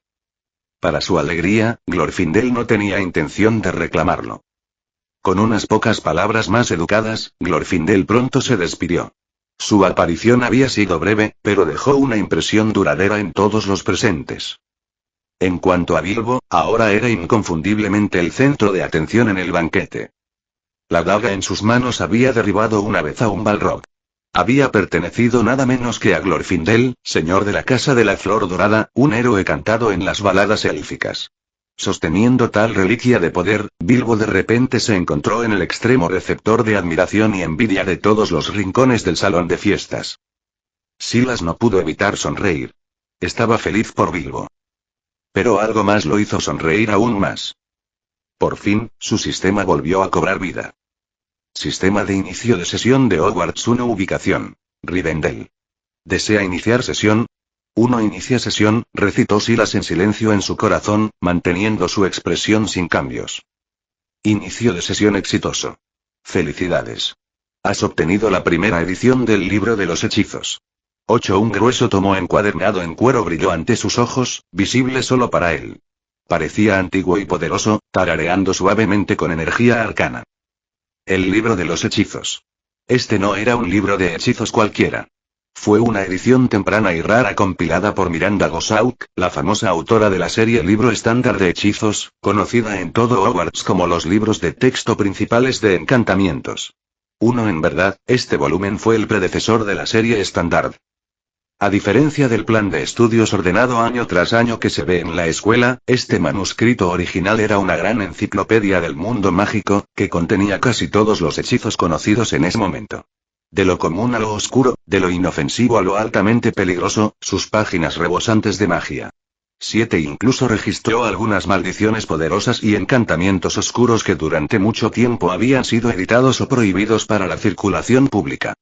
Para su alegría, Glorfindel no tenía intención de reclamarlo. Con unas pocas palabras más educadas, Glorfindel pronto se despidió. Su aparición había sido breve, pero dejó una impresión duradera en todos los presentes. En cuanto a Bilbo, ahora era inconfundiblemente el centro de atención en el banquete. La daga en sus manos había derribado una vez a un Balrog. Había pertenecido nada menos que a Glorfindel, señor de la Casa de la Flor Dorada, un héroe cantado en las baladas élficas. Sosteniendo tal reliquia de poder, Bilbo de repente se encontró en el extremo receptor de admiración y envidia de todos los rincones del salón de fiestas. Silas no pudo evitar sonreír. Estaba feliz por Bilbo. Pero algo más lo hizo sonreír aún más. Por fin, su sistema volvió a cobrar vida. Sistema de inicio de sesión de Hogwarts 1. Ubicación: Rivendell. ¿Desea iniciar sesión? 1. Inicia sesión, recitó Silas en silencio en su corazón, manteniendo su expresión sin cambios. Inicio de sesión exitoso. Felicidades. Has obtenido la primera edición del libro de los hechizos. 8. Un grueso tomo encuadernado en cuero brilló ante sus ojos, visible solo para él. Parecía antiguo y poderoso, tarareando suavemente con energía arcana. El libro de los hechizos. Este no era un libro de hechizos cualquiera. Fue una edición temprana y rara compilada por Miranda Gossauk, la famosa autora de la serie Libro Estándar de Hechizos, conocida en todo Hogwarts como los libros de texto principales de encantamientos. En verdad, este volumen fue el predecesor de la serie Standard. A diferencia del plan de estudios ordenado año tras año que se ve en la escuela, este manuscrito original era una gran enciclopedia del mundo mágico, que contenía casi todos los hechizos conocidos en ese momento. De lo común a lo oscuro, de lo inofensivo a lo altamente peligroso, sus páginas rebosantes de magia. 7 incluso registró algunas maldiciones poderosas y encantamientos oscuros que durante mucho tiempo habían sido editados o prohibidos para la circulación pública.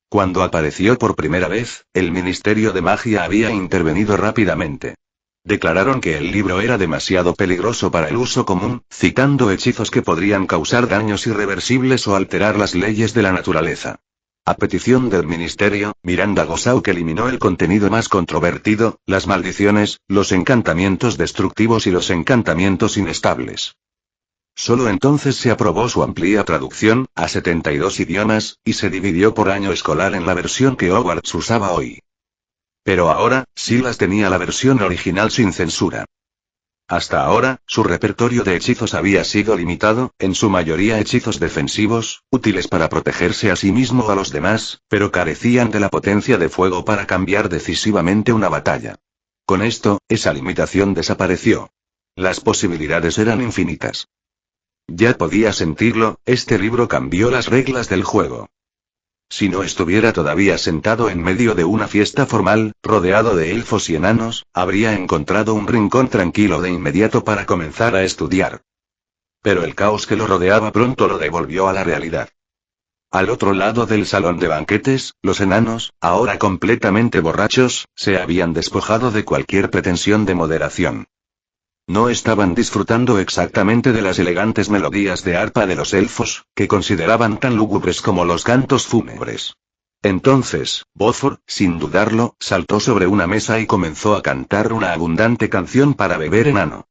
Cuando apareció por primera vez, el Ministerio de Magia había intervenido rápidamente. Declararon que el libro era demasiado peligroso para el uso común, citando hechizos que podrían causar daños irreversibles o alterar las leyes de la naturaleza. A petición del Ministerio, Miranda Gossauk eliminó el contenido más controvertido, las maldiciones, los encantamientos destructivos y los encantamientos inestables. Solo entonces se aprobó su amplia traducción, a 72 idiomas, y se dividió por año escolar en la versión que Hogwarts usaba hoy. Pero ahora, Silas tenía la versión original sin censura. Hasta ahora, su repertorio de hechizos había sido limitado, en su mayoría hechizos defensivos, útiles para protegerse a sí mismo o a los demás, pero carecían de la potencia de fuego para cambiar decisivamente una batalla. Con esto, esa limitación desapareció. Las posibilidades eran infinitas. Ya podía sentirlo, este libro cambió las reglas del juego. Si no estuviera todavía sentado en medio de una fiesta formal, rodeado de elfos y enanos, habría encontrado un rincón tranquilo de inmediato para comenzar a estudiar. Pero el caos que lo rodeaba pronto lo devolvió a la realidad. Al otro lado del salón de banquetes, los enanos, ahora completamente borrachos, se habían despojado de cualquier pretensión de moderación. No estaban disfrutando exactamente de las elegantes melodías de arpa de los elfos, que consideraban tan lúgubres como los cantos fúnebres. Entonces, Bofur, sin dudarlo, saltó sobre una mesa y comenzó a cantar una abundante canción para beber enano.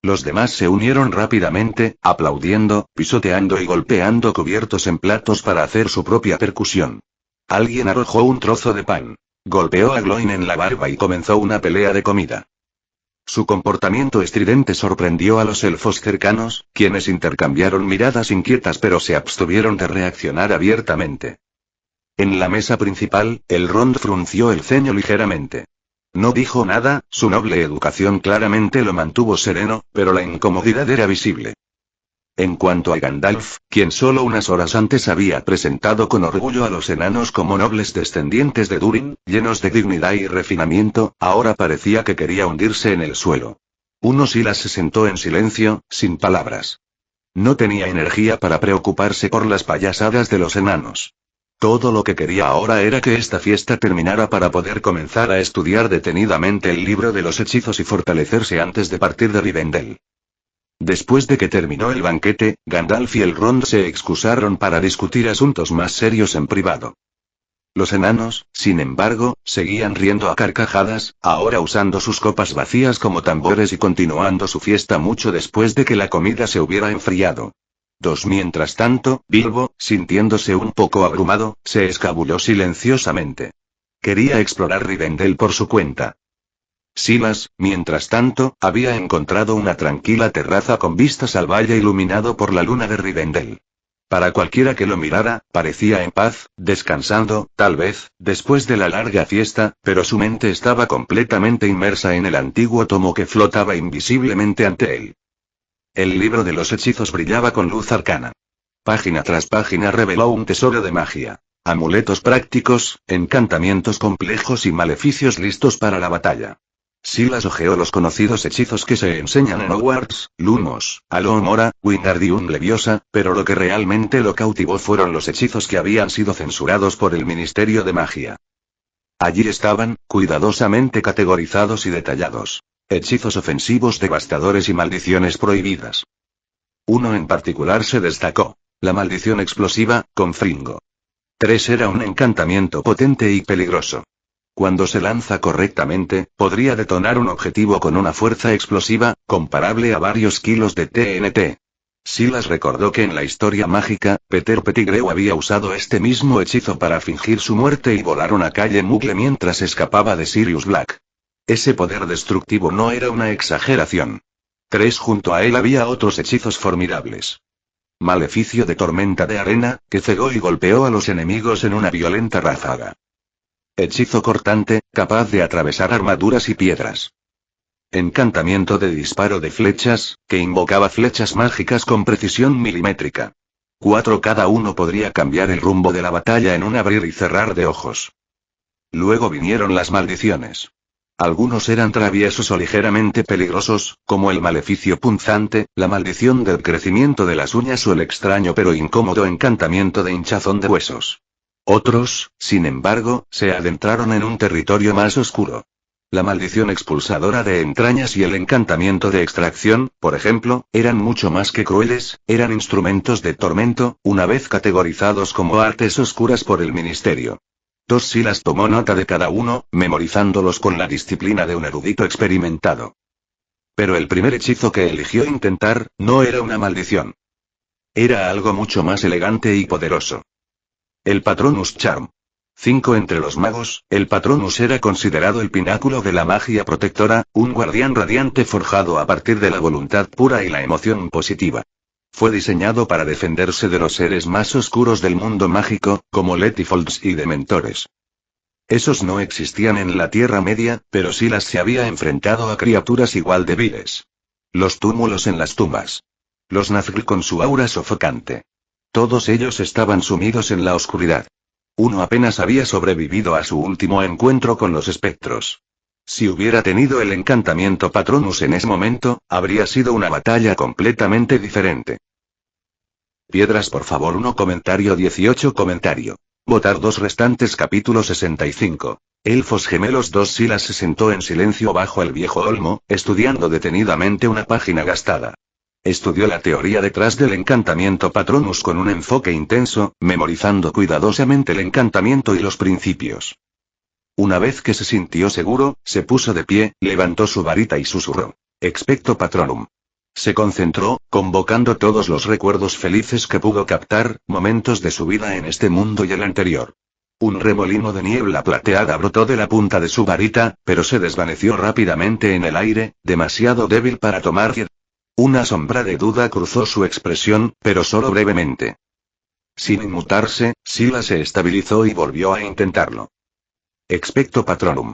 Los demás se unieron rápidamente, aplaudiendo, pisoteando y golpeando cubiertos en platos para hacer su propia percusión. Alguien arrojó un trozo de pan. Golpeó a Gloin en la barba y comenzó una pelea de comida. Su comportamiento estridente sorprendió a los elfos cercanos, quienes intercambiaron miradas inquietas pero se abstuvieron de reaccionar abiertamente. En la mesa principal, Elrond frunció el ceño ligeramente. No dijo nada, su noble educación claramente lo mantuvo sereno, pero la incomodidad era visible. En cuanto a Gandalf, quien solo unas horas antes había presentado con orgullo a los enanos como nobles descendientes de Durin, llenos de dignidad y refinamiento, ahora parecía que quería hundirse en el suelo. Silas se sentó en silencio, sin palabras. No tenía energía para preocuparse por las payasadas de los enanos. Todo lo que quería ahora era que esta fiesta terminara para poder comenzar a estudiar detenidamente el libro de los hechizos y fortalecerse antes de partir de Rivendell. Después de que terminó el banquete, Gandalf y Elrond se excusaron para discutir asuntos más serios en privado. Los enanos, sin embargo, seguían riendo a carcajadas, ahora usando sus copas vacías como tambores y continuando su fiesta mucho después de que la comida se hubiera enfriado. Mientras tanto, Bilbo, sintiéndose un poco abrumado, se escabulló silenciosamente. Quería explorar Rivendell por su cuenta. Silas, mientras tanto, había encontrado una tranquila terraza con vistas al valle iluminado por la luna de Rivendell. Para cualquiera que lo mirara, parecía en paz, descansando, tal vez, después de la larga fiesta, pero su mente estaba completamente inmersa en el antiguo tomo que flotaba invisiblemente ante él. El libro de los hechizos brillaba con luz arcana. Página tras página reveló un tesoro de magia. Amuletos prácticos, encantamientos complejos y maleficios listos para la batalla. Silas hojeó los conocidos hechizos que se enseñan en Hogwarts, Lumos, Alomora, Wingardium Leviosa, pero lo que realmente lo cautivó fueron los hechizos que habían sido censurados por el Ministerio de Magia. Allí estaban, cuidadosamente categorizados y detallados. Hechizos ofensivos devastadores y maldiciones prohibidas. Uno en particular se destacó. La maldición explosiva, Confringo. 3 era un encantamiento potente y peligroso. Cuando se lanza correctamente, podría detonar un objetivo con una fuerza explosiva, comparable a varios kilos de TNT. Silas recordó que en la historia mágica, Peter Pettigrew había usado este mismo hechizo para fingir su muerte y volar una calle Muggle mientras escapaba de Sirius Black. Ese poder destructivo no era una exageración. 3 junto a él había otros hechizos formidables. Maleficio de tormenta de arena, que cegó y golpeó a los enemigos en una violenta ráfaga. Hechizo cortante, capaz de atravesar armaduras y piedras. Encantamiento de disparo de flechas, que invocaba flechas mágicas con precisión milimétrica. 4 cada uno podría cambiar el rumbo de la batalla en un abrir y cerrar de ojos. Luego vinieron las maldiciones. Algunos eran traviesos o ligeramente peligrosos, como el maleficio punzante, la maldición del crecimiento de las uñas o el extraño pero incómodo encantamiento de hinchazón de huesos. Otros, sin embargo, se adentraron en un territorio más oscuro. La maldición expulsadora de entrañas y el encantamiento de extracción, por ejemplo, eran mucho más que crueles, eran instrumentos de tormento, una vez categorizados como artes oscuras por el ministerio. Silas tomó nota de cada uno, memorizándolos con la disciplina de un erudito experimentado. Pero el primer hechizo que eligió intentar, no era una maldición. Era algo mucho más elegante y poderoso. El Patronus Charm. 5 entre los magos, el Patronus era considerado el pináculo de la magia protectora, un guardián radiante forjado a partir de la voluntad pura y la emoción positiva. Fue diseñado para defenderse de los seres más oscuros del mundo mágico, como Letifolds y Dementores. Esos no existían en la Tierra Media, pero Silas se había enfrentado a criaturas igual de viles. Los túmulos en las tumbas. Los Nazgûl con su aura sofocante. Todos ellos estaban sumidos en la oscuridad. Uno apenas había sobrevivido a su último encuentro con los espectros. Si hubiera tenido el encantamiento Patronus en ese momento, habría sido una batalla completamente diferente. Piedras por favor 1 comentario 18 comentario. Votar 2 restantes capítulo 65. Elfos gemelos 2 Silas se sentó en silencio bajo el viejo olmo, estudiando detenidamente una página gastada. Estudió la teoría detrás del encantamiento Patronus con un enfoque intenso, memorizando cuidadosamente el encantamiento y los principios. Una vez que se sintió seguro, se puso de pie, levantó su varita y susurró: Expecto Patronum. Se concentró, convocando todos los recuerdos felices que pudo captar, momentos de su vida en este mundo y el anterior. Un remolino de niebla plateada brotó de la punta de su varita, pero se desvaneció rápidamente en el aire, demasiado débil para tomar pie. Una sombra de duda cruzó su expresión, pero solo brevemente. Sin inmutarse, Silas se estabilizó y volvió a intentarlo. Expecto Patronum.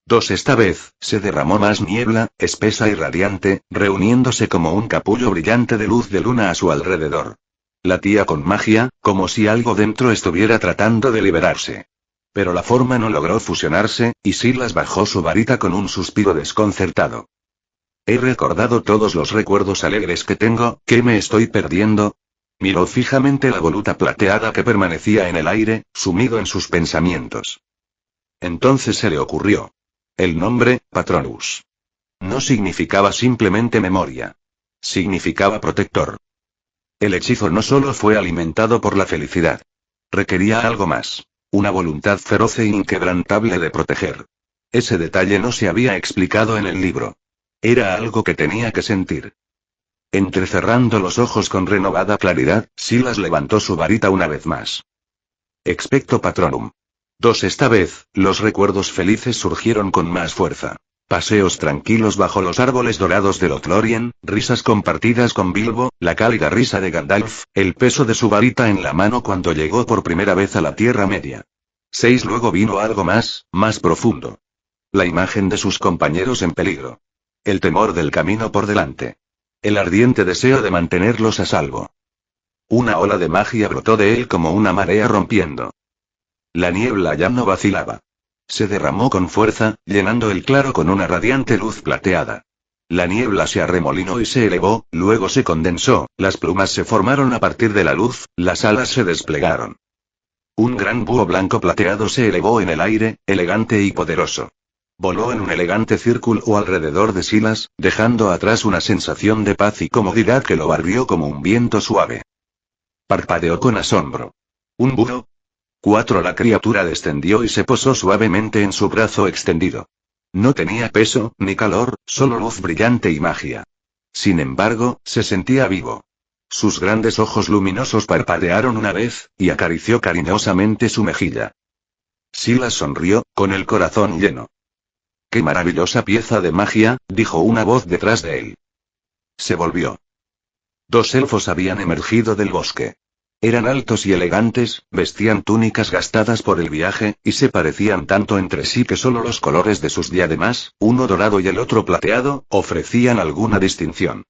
2. Esta vez, se derramó más niebla, espesa y radiante, reuniéndose como un capullo brillante de luz de luna a su alrededor. Latía con magia, como si algo dentro estuviera tratando de liberarse. Pero la forma no logró fusionarse, y Silas bajó su varita con un suspiro desconcertado. He recordado todos los recuerdos alegres que tengo, ¿qué me estoy perdiendo? Miró fijamente la voluta plateada que permanecía en el aire, sumido en sus pensamientos. Entonces se le ocurrió. El nombre, Patronus. No significaba simplemente memoria. Significaba protector. El hechizo no solo fue alimentado por la felicidad. Requería algo más. Una voluntad feroz e inquebrantable de proteger. Ese detalle no se había explicado en el libro. Era algo que tenía que sentir. Entrecerrando los ojos con renovada claridad, Silas levantó su varita una vez más. Expecto Patronum. 2. Esta vez, los recuerdos felices surgieron con más fuerza. Paseos tranquilos bajo los árboles dorados de Lothlórien, risas compartidas con Bilbo, la cálida risa de Gandalf, el peso de su varita en la mano cuando llegó por primera vez a la Tierra Media. 6. Luego vino algo más profundo. La imagen de sus compañeros en peligro. El temor del camino por delante. El ardiente deseo de mantenerlos a salvo. Una ola de magia brotó de él como una marea rompiendo. La niebla ya no vacilaba. Se derramó con fuerza, llenando el claro con una radiante luz plateada. La niebla se arremolinó y se elevó, luego se condensó, las plumas se formaron a partir de la luz, las alas se desplegaron. Un gran búho blanco plateado se elevó en el aire, elegante y poderoso. Voló en un elegante círculo alrededor de Silas, dejando atrás una sensación de paz y comodidad que lo barrió como un viento suave. Parpadeó con asombro. ¿Un búho? 4. La criatura descendió y se posó suavemente en su brazo extendido. No tenía peso, ni calor, solo luz brillante y magia. Sin embargo, se sentía vivo. Sus grandes ojos luminosos parpadearon una vez, y acarició cariñosamente su mejilla. Silas sonrió, con el corazón lleno. ¡Qué maravillosa pieza de magia!, dijo una voz detrás de él. Se volvió. 2 elfos habían emergido del bosque. Eran altos y elegantes, vestían túnicas gastadas por el viaje, y se parecían tanto entre sí que solo los colores de sus diademas, uno dorado y el otro plateado, ofrecían alguna distinción.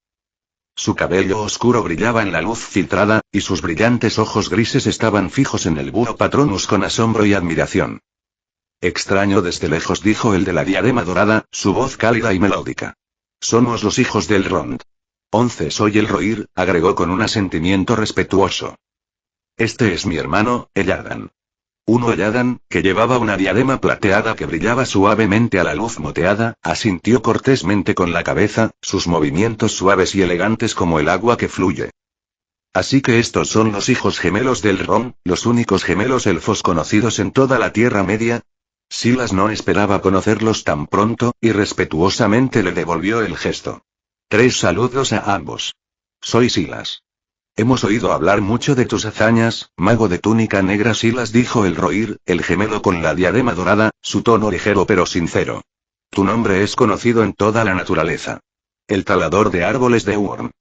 Su cabello oscuro brillaba en la luz filtrada, y sus brillantes ojos grises estaban fijos en el búho Patronus con asombro y admiración. Extraño desde lejos, dijo el de la diadema dorada, su voz cálida y melódica. Somos los hijos del Rond. 11. Soy el Rohirrim, agregó con un asentimiento respetuoso. Este es mi hermano, Elladan. 1. Elladan, que llevaba una diadema plateada que brillaba suavemente a la luz moteada, asintió cortésmente con la cabeza, sus movimientos suaves y elegantes como el agua que fluye. Así que estos son los hijos gemelos del Rom, los únicos gemelos elfos conocidos en toda la Tierra Media. Silas no esperaba conocerlos tan pronto, y respetuosamente le devolvió el gesto. 3. Saludos a ambos. Soy Silas. Hemos oído hablar mucho de tus hazañas, mago de túnica negra. Silas, dijo el Rohirrim, el gemelo con la diadema dorada, su tono ligero pero sincero. Tu nombre es conocido en toda la naturaleza. El talador de árboles de Uorn.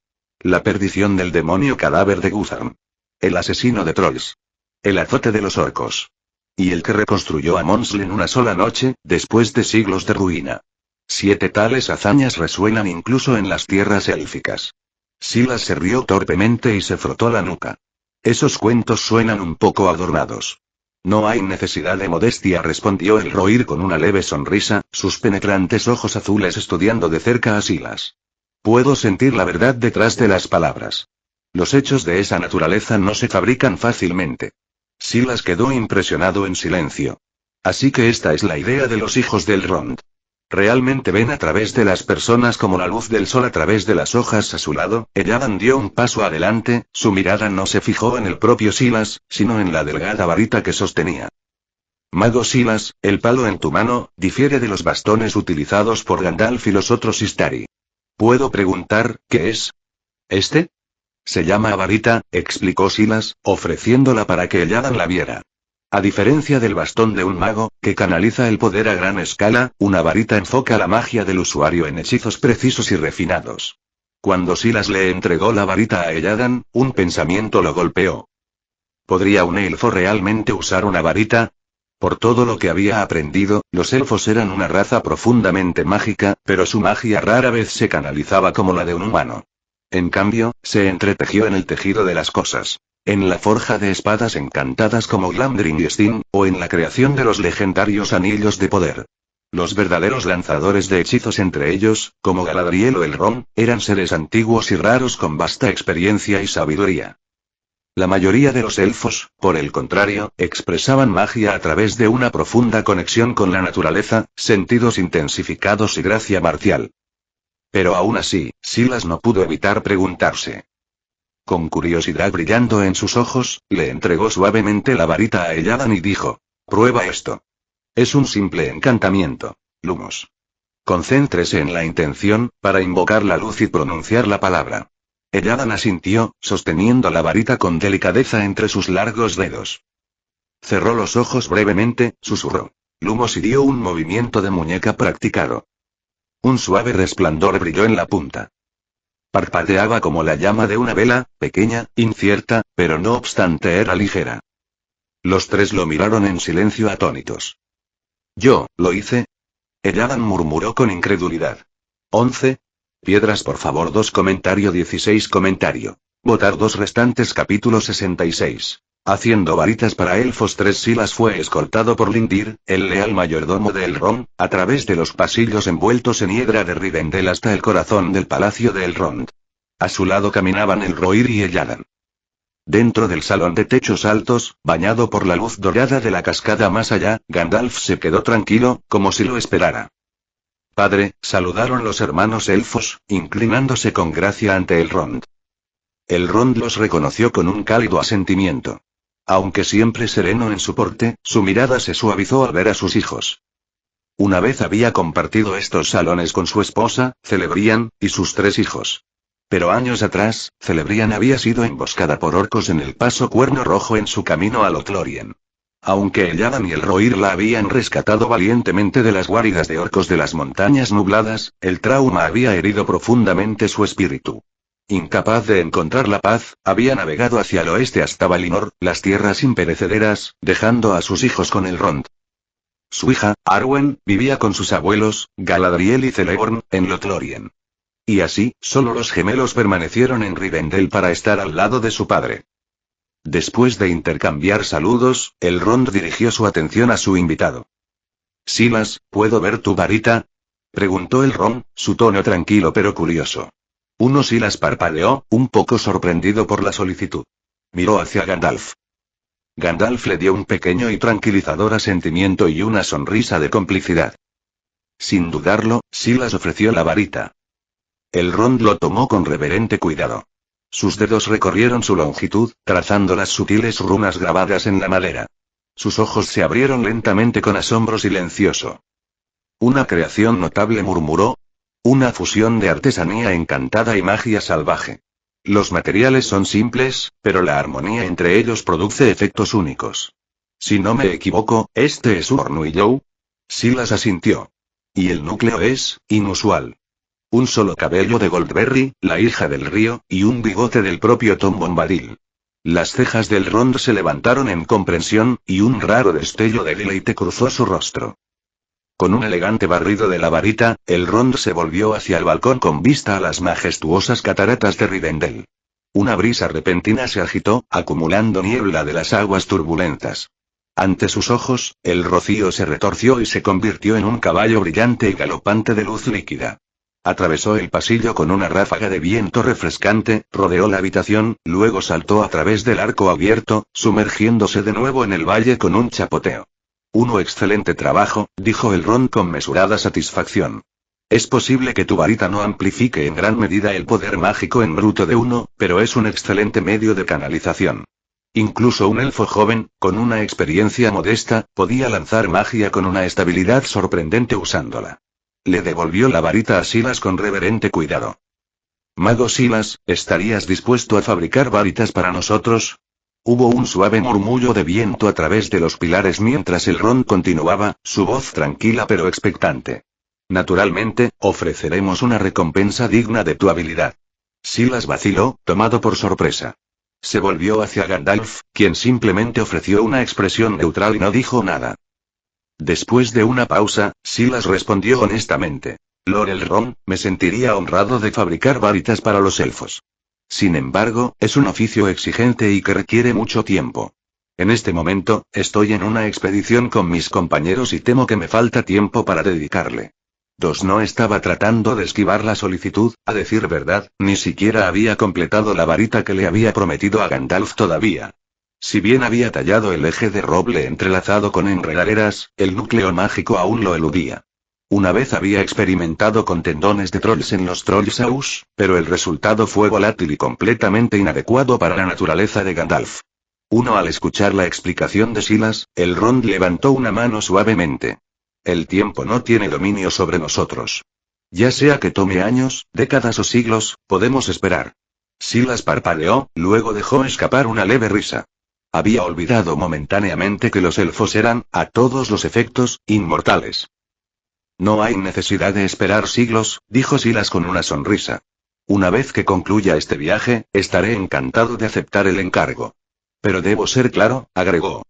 La perdición del demonio cadáver de Gutharm. El asesino de trolls. El azote de los orcos. Y el que reconstruyó a Monsl en una sola noche, después de siglos de ruina. 7 tales hazañas resuenan incluso en las tierras élficas. Silas se rió torpemente y se frotó la nuca. Esos cuentos suenan un poco adornados. No hay necesidad de modestia, respondió el Rohirrim con una leve sonrisa, sus penetrantes ojos azules estudiando de cerca a Silas. Puedo sentir la verdad detrás de las palabras. Los hechos de esa naturaleza no se fabrican fácilmente. Silas quedó impresionado en silencio. Así que esta es la idea de los hijos del Rond. Realmente ven a través de las personas como la luz del sol a través de las hojas a su lado. Elladan dio un paso adelante, su mirada no se fijó en el propio Silas, sino en la delgada varita que sostenía. Mago Silas, el palo en tu mano, difiere de los bastones utilizados por Gandalf y los otros Istari. ¿Puedo preguntar, qué es? ¿Este? Se llama varita, explicó Silas, ofreciéndola para que Elladan la viera. A diferencia del bastón de un mago, que canaliza el poder a gran escala, una varita enfoca la magia del usuario en hechizos precisos y refinados. Cuando Silas le entregó la varita a Eladan, un pensamiento lo golpeó. ¿Podría un elfo realmente usar una varita? Por todo lo que había aprendido, los elfos eran una raza profundamente mágica, pero su magia rara vez se canalizaba como la de un humano. En cambio, se entretejió en el tejido de las cosas. En la forja de espadas encantadas como Glamdring y Sting, o en la creación de los legendarios anillos de poder. Los verdaderos lanzadores de hechizos entre ellos, como Galadriel o Elrond, eran seres antiguos y raros con vasta experiencia y sabiduría. La mayoría de los elfos, por el contrario, expresaban magia a través de una profunda conexión con la naturaleza, sentidos intensificados y gracia marcial. Pero aún así, Silas no pudo evitar preguntarse. Con curiosidad brillando en sus ojos, le entregó suavemente la varita a Eladan y dijo: «Prueba esto. Es un simple encantamiento, Lumos. Concéntrese en la intención, para invocar la luz y pronunciar la palabra». Eladan asintió, sosteniendo la varita con delicadeza entre sus largos dedos. Cerró los ojos brevemente, susurró: «Lumos» y dio un movimiento de muñeca practicado. Un suave resplandor brilló en la punta. Parpadeaba como la llama de una vela, pequeña, incierta, pero no obstante era ligera. Los tres lo miraron en silencio atónitos. «¿Yo, lo hice?», Eladan murmuró con incredulidad. 11. Piedras por favor 2 comentario 16 comentario. Votar 2 restantes capítulo 66. Haciendo varitas para elfos 3 Silas fue escoltado por Lindir, el leal mayordomo de Elrond, a través de los pasillos envueltos en hiedra de Rivendell hasta el corazón del palacio de Elrond. A su lado caminaban Elrohir y Eladan. Dentro del salón de techos altos, bañado por la luz dorada de la cascada más allá, Gandalf se quedó tranquilo, como si lo esperara. «Padre», saludaron los hermanos elfos, inclinándose con gracia ante Elrond. Elrond los reconoció con un cálido asentimiento. Aunque siempre sereno en su porte, su mirada se suavizó al ver a sus hijos. Una vez había compartido estos salones con su esposa, Celebrian, y sus 3 hijos. Pero años atrás, Celebrian había sido emboscada por orcos en el paso Cuerno Rojo en su camino a Lothlórien. Aunque Eladan y Elrohir la habían rescatado valientemente de las guaridas de orcos de las montañas nubladas, el trauma había herido profundamente su espíritu. Incapaz de encontrar la paz, había navegado hacia el oeste hasta Valinor, las tierras imperecederas, dejando a sus hijos con Elrond. Su hija, Arwen, vivía con sus abuelos, Galadriel y Celeborn, en Lothlórien. Y así, solo los gemelos permanecieron en Rivendell para estar al lado de su padre. Después de intercambiar saludos, Elrond dirigió su atención a su invitado. «Silas, ¿puedo ver tu varita?», preguntó Elrond, su tono tranquilo pero curioso. Silas parpadeó, un poco sorprendido por la solicitud. Miró hacia Gandalf. Gandalf le dio un pequeño y tranquilizador asentimiento y una sonrisa de complicidad. Sin dudarlo, Silas ofreció la varita. Elrond lo tomó con reverente cuidado. Sus dedos recorrieron su longitud, trazando las sutiles runas grabadas en la madera. Sus ojos se abrieron lentamente con asombro silencioso. «Una creación notable», murmuró. «Una fusión de artesanía encantada y magia salvaje. Los materiales son simples, pero la armonía entre ellos produce efectos únicos. Si no me equivoco, este es Urn-Willow». Silas asintió. «Y el núcleo es inusual. Un solo cabello de Goldberry, la hija del río, y un bigote del propio Tom Bombadil». Las cejas del Elrond se levantaron en comprensión, y un raro destello de deleite cruzó su rostro. Con un elegante barrido de la varita, Elrond se volvió hacia el balcón con vista a las majestuosas cataratas de Rivendell. Una brisa repentina se agitó, acumulando niebla de las aguas turbulentas. Ante sus ojos, el rocío se retorció y se convirtió en un caballo brillante y galopante de luz líquida. Atravesó el pasillo con una ráfaga de viento refrescante, rodeó la habitación, luego saltó a través del arco abierto, sumergiéndose de nuevo en el valle con un chapoteo. «Excelente trabajo», dijo Elrond con mesurada satisfacción. «Es posible que tu varita no amplifique en gran medida el poder mágico en bruto de uno, pero es un excelente medio de canalización. Incluso un elfo joven, con una experiencia modesta, podía lanzar magia con una estabilidad sorprendente usándola». Le devolvió la varita a Silas con reverente cuidado. «Mago Silas, ¿estarías dispuesto a fabricar varitas para nosotros?». Hubo un suave murmullo de viento a través de los pilares mientras Elrond continuaba, su voz tranquila pero expectante. Naturalmente, ofreceremos una recompensa digna de tu habilidad. Silas vaciló, tomado por sorpresa. Se volvió hacia Gandalf, quien simplemente ofreció una expresión neutral y no dijo nada. Después de una pausa, Silas respondió honestamente. Lord Elrond, me sentiría honrado de fabricar varitas para los elfos. Sin embargo, es un oficio exigente y que requiere mucho tiempo. En este momento, estoy en una expedición con mis compañeros y temo que me falta tiempo para dedicarle. No estaba tratando de esquivar la solicitud, a decir verdad, ni siquiera había completado la varita que le había prometido a Gandalf todavía. Si bien había tallado el eje de roble entrelazado con enredaderas, el núcleo mágico aún lo eludía. Una vez había experimentado con tendones de trolls en los Trollsaus, pero el resultado fue volátil y completamente inadecuado para la naturaleza de Gandalf. Al escuchar la explicación de Silas, Elrond levantó una mano suavemente. El tiempo no tiene dominio sobre nosotros. Ya sea que tome años, décadas o siglos, podemos esperar. Silas parpadeó, luego dejó escapar una leve risa. Había olvidado momentáneamente que los elfos eran, a todos los efectos, inmortales. No hay necesidad de esperar siglos, dijo Silas con una sonrisa. Una vez que concluya este viaje, estaré encantado de aceptar el encargo. Pero debo ser claro, agregó.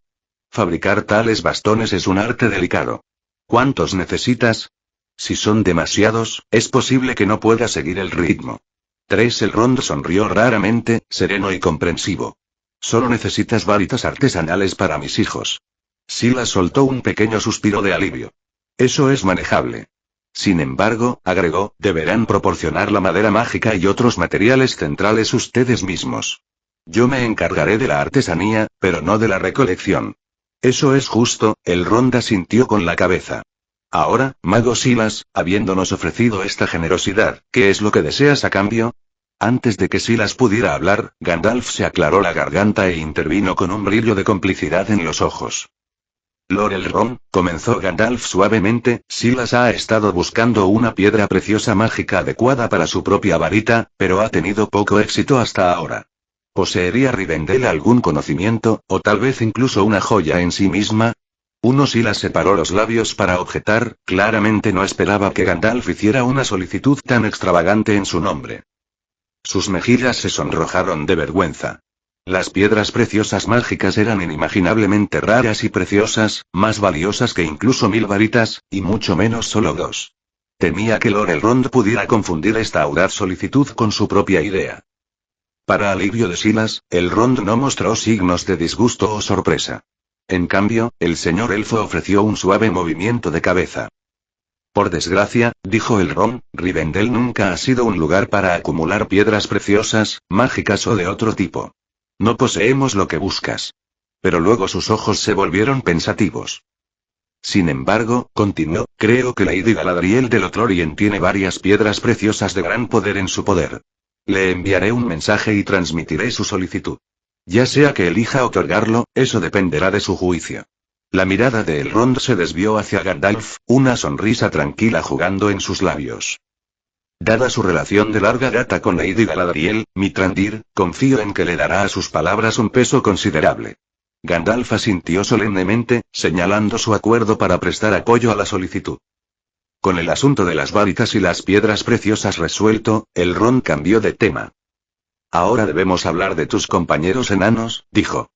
Fabricar tales bastones es un arte delicado. ¿Cuántos necesitas? Si son demasiados, es posible que no pueda seguir el ritmo. Elrond sonrió raramente, sereno y comprensivo. Solo necesitas varitas artesanales para mis hijos. Silas soltó un pequeño suspiro de alivio. Eso es manejable. Sin embargo, agregó, deberán proporcionar la madera mágica y otros materiales centrales ustedes mismos. Yo me encargaré de la artesanía, pero no de la recolección. Eso es justo, Elrond asintió con la cabeza. Ahora, mago Silas, habiéndonos ofrecido esta generosidad, ¿qué es lo que deseas a cambio? Antes de que Silas pudiera hablar, Gandalf se aclaró la garganta e intervino con un brillo de complicidad en los ojos. Lord Elrond, comenzó Gandalf suavemente, Silas ha estado buscando una piedra preciosa mágica adecuada para su propia varita, pero ha tenido poco éxito hasta ahora. ¿Poseería Rivendell algún conocimiento, o tal vez incluso una joya en sí misma? Silas separó los labios para objetar, claramente no esperaba que Gandalf hiciera una solicitud tan extravagante en su nombre. Sus mejillas se sonrojaron de vergüenza. Las piedras preciosas mágicas eran inimaginablemente raras y preciosas, más valiosas que incluso 1000 varitas, y mucho menos solo 2. Temía que Lord Elrond pudiera confundir esta audaz solicitud con su propia idea. Para alivio de Silas, Elrond no mostró signos de disgusto o sorpresa. En cambio, el señor elfo ofreció un suave movimiento de cabeza. Por desgracia, dijo Elrond, Rivendell nunca ha sido un lugar para acumular piedras preciosas, mágicas o de otro tipo. No poseemos lo que buscas. Pero luego sus ojos se volvieron pensativos. Sin embargo, continuó, creo que Lady Galadriel de Lothlórien tiene varias piedras preciosas de gran poder en su poder. Le enviaré un mensaje y transmitiré su solicitud. Ya sea que elija otorgarlo, eso dependerá de su juicio. La mirada de Elrond se desvió hacia Gandalf, una sonrisa tranquila jugando en sus labios. Dada su relación de larga data con Lady Galadriel, Mithrandir, confío en que le dará a sus palabras un peso considerable. Gandalf asintió solemnemente, señalando su acuerdo para prestar apoyo a la solicitud. Con el asunto de las varitas y las piedras preciosas resuelto, Elrond cambió de tema. Ahora debemos hablar de tus compañeros enanos, dijo.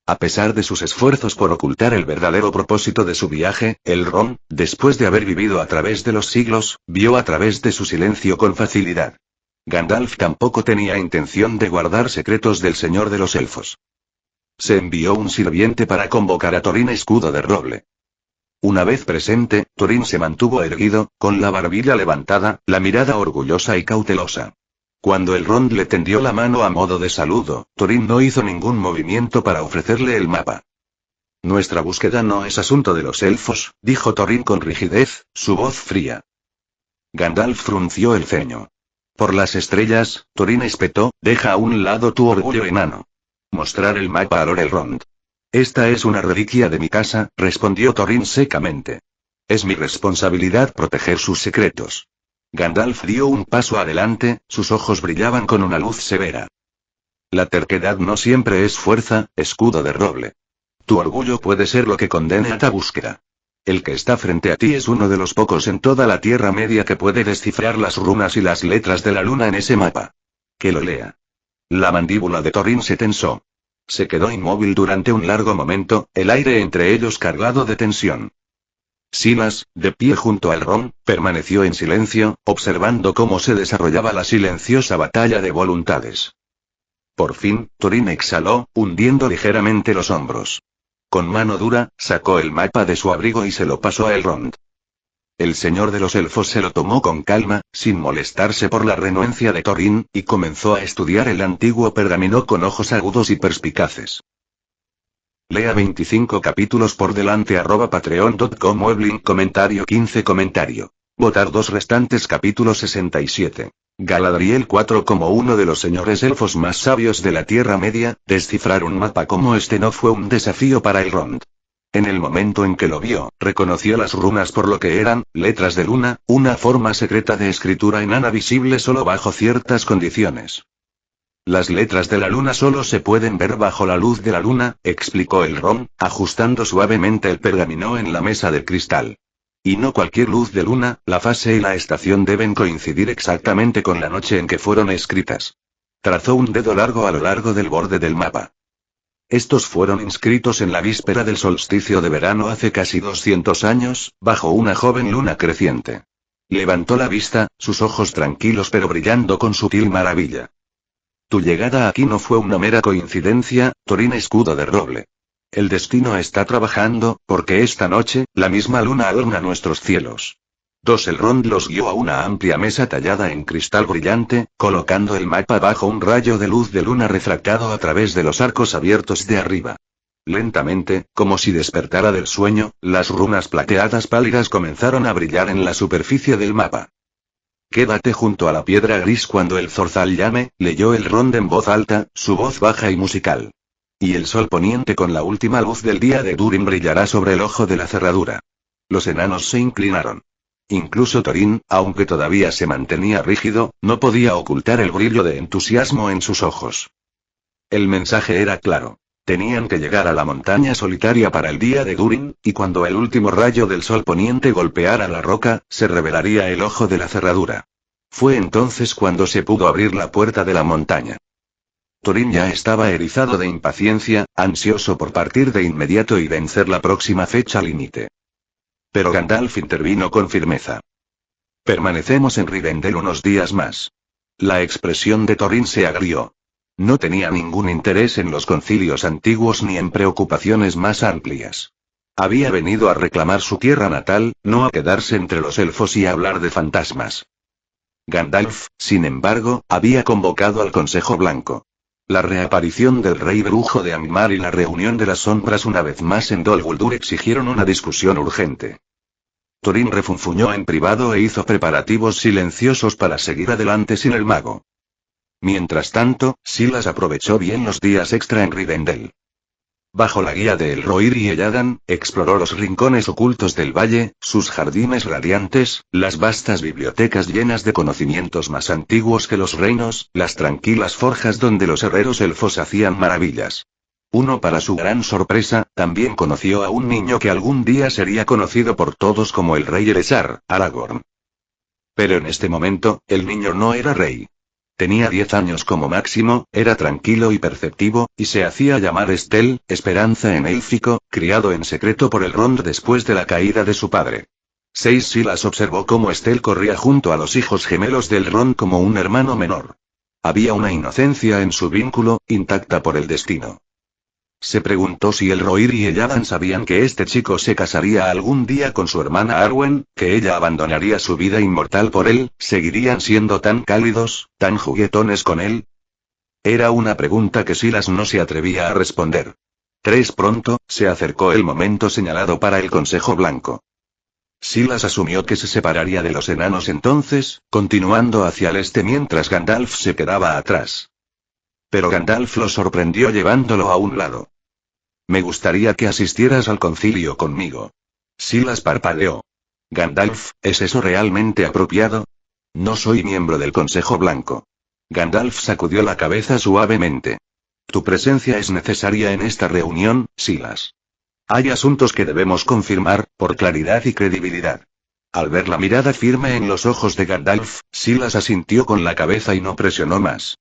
A pesar de sus esfuerzos por ocultar el verdadero propósito de su viaje, Elrond, después de haber vivido a través de los siglos, vio a través de su silencio con facilidad. Gandalf tampoco tenía intención de guardar secretos del Señor de los Elfos. Se envió un sirviente para convocar a Thorin Escudo de Roble. Una vez presente, Thorin se mantuvo erguido, con la barbilla levantada, la mirada orgullosa y cautelosa. Cuando Elrond le tendió la mano a modo de saludo, Thorin no hizo ningún movimiento para ofrecerle el mapa. Nuestra búsqueda no es asunto de los elfos, dijo Thorin con rigidez, su voz fría. Gandalf frunció el ceño. Por las estrellas, Thorin espetó, deja a un lado tu orgullo enano. Mostrar el mapa a Lord Elrond. Esta es una reliquia de mi casa, respondió Thorin secamente. Es mi responsabilidad proteger sus secretos. Gandalf dio un paso adelante, sus ojos brillaban con una luz severa. La terquedad no siempre es fuerza, escudo de roble. Tu orgullo puede ser lo que condene a tu búsqueda. El que está frente a ti es uno de los pocos en toda la Tierra Media que puede descifrar las runas y las letras de la luna en ese mapa. Que lo lea. La mandíbula de Thorin se tensó. Se quedó inmóvil durante un largo momento, el aire entre ellos cargado de tensión. Silas, de pie junto al Ron, permaneció en silencio, observando cómo se desarrollaba la silenciosa batalla de voluntades. Por fin, Thorin exhaló, hundiendo ligeramente los hombros. Con mano dura, sacó el mapa de su abrigo y se lo pasó a Elrond. El señor de los elfos se lo tomó con calma, sin molestarse por la renuencia de Thorin, y comenzó a estudiar el antiguo pergamino con ojos agudos y perspicaces. Lea 25 capítulos por delante @patreon.com Muebling comentario 15 comentario. Votar 2 restantes capítulos 67. Galadriel 4 como uno de los señores elfos más sabios de la Tierra Media, descifrar un mapa como este no fue un desafío para Elrond. En el momento en que lo vio, reconoció las runas por lo que eran, letras de luna, una forma secreta de escritura enana visible solo bajo ciertas condiciones. Las letras de la luna solo se pueden ver bajo la luz de la luna, explicó Elrond, ajustando suavemente el pergamino en la mesa de cristal. Y no cualquier luz de luna, la fase y la estación deben coincidir exactamente con la noche en que fueron escritas. Trazó un dedo largo a lo largo del borde del mapa. Estos fueron inscritos en la víspera del solsticio de verano hace casi 200 años, bajo una joven luna creciente. Levantó la vista, sus ojos tranquilos pero brillando con sutil maravilla. Tu llegada aquí no fue una mera coincidencia, Thorin escudo de roble. El destino está trabajando, porque esta noche, la misma luna adorna nuestros cielos. Elrond los guió a una amplia mesa tallada en cristal brillante, colocando el mapa bajo un rayo de luz de luna refractado a través de los arcos abiertos de arriba. Lentamente, como si despertara del sueño, las runas plateadas pálidas comenzaron a brillar en la superficie del mapa. Quédate junto a la piedra gris cuando el zorzal llame, leyó Elrond en voz alta, su voz baja y musical. Y el sol poniente con la última luz del día de Durin brillará sobre el ojo de la cerradura. Los enanos se inclinaron. Incluso Thorin, aunque todavía se mantenía rígido, no podía ocultar el brillo de entusiasmo en sus ojos. El mensaje era claro. Tenían que llegar a la montaña solitaria para el día de Durin, y cuando el último rayo del sol poniente golpeara la roca, se revelaría el ojo de la cerradura. Fue entonces cuando se pudo abrir la puerta de la montaña. Thorin ya estaba erizado de impaciencia, ansioso por partir de inmediato y vencer la próxima fecha límite. Pero Gandalf intervino con firmeza. Permanecemos en Rivendell unos días más. La expresión de Thorin se agrió. No tenía ningún interés en los concilios antiguos ni en preocupaciones más amplias. Había venido a reclamar su tierra natal, no a quedarse entre los elfos y a hablar de fantasmas. Gandalf, sin embargo, había convocado al Consejo Blanco. La reaparición del rey brujo de Angmar y la reunión de las sombras una vez más en Dol Guldur exigieron una discusión urgente. Thorin refunfuñó en privado e hizo preparativos silenciosos para seguir adelante sin el mago. Mientras tanto, Silas aprovechó bien los días extra en Rivendell. Bajo la guía de Elrohir y Elladan, exploró los rincones ocultos del valle, sus jardines radiantes, las vastas bibliotecas llenas de conocimientos más antiguos que los reinos, las tranquilas forjas donde los herreros elfos hacían maravillas. Para su gran sorpresa, también conoció a un niño que algún día sería conocido por todos como el rey Elessar, Aragorn. Pero en este momento, el niño no era rey. Tenía 10 años como máximo, era tranquilo y perceptivo, y se hacía llamar Estel, esperanza en élfico, criado en secreto por Elrond después de la caída de su padre. Silas observó cómo Estel corría junto a los hijos gemelos de Elrond como un hermano menor. Había una inocencia en su vínculo, intacta por el destino. Se preguntó si Elrohir y Elladan sabían que este chico se casaría algún día con su hermana Arwen, que ella abandonaría su vida inmortal por él, ¿seguirían siendo tan cálidos, tan juguetones con él? Era una pregunta que Silas no se atrevía a responder. Pronto, se acercó el momento señalado para el Consejo Blanco. Silas asumió que se separaría de los enanos entonces, continuando hacia el este mientras Gandalf se quedaba atrás. Pero Gandalf lo sorprendió llevándolo a un lado. Me gustaría que asistieras al concilio conmigo. Silas parpadeó. Gandalf, ¿es eso realmente apropiado? No soy miembro del Consejo Blanco. Gandalf sacudió la cabeza suavemente. Tu presencia es necesaria en esta reunión, Silas. Hay asuntos que debemos confirmar, por claridad y credibilidad. Al ver la mirada firme en los ojos de Gandalf, Silas asintió con la cabeza y no presionó más.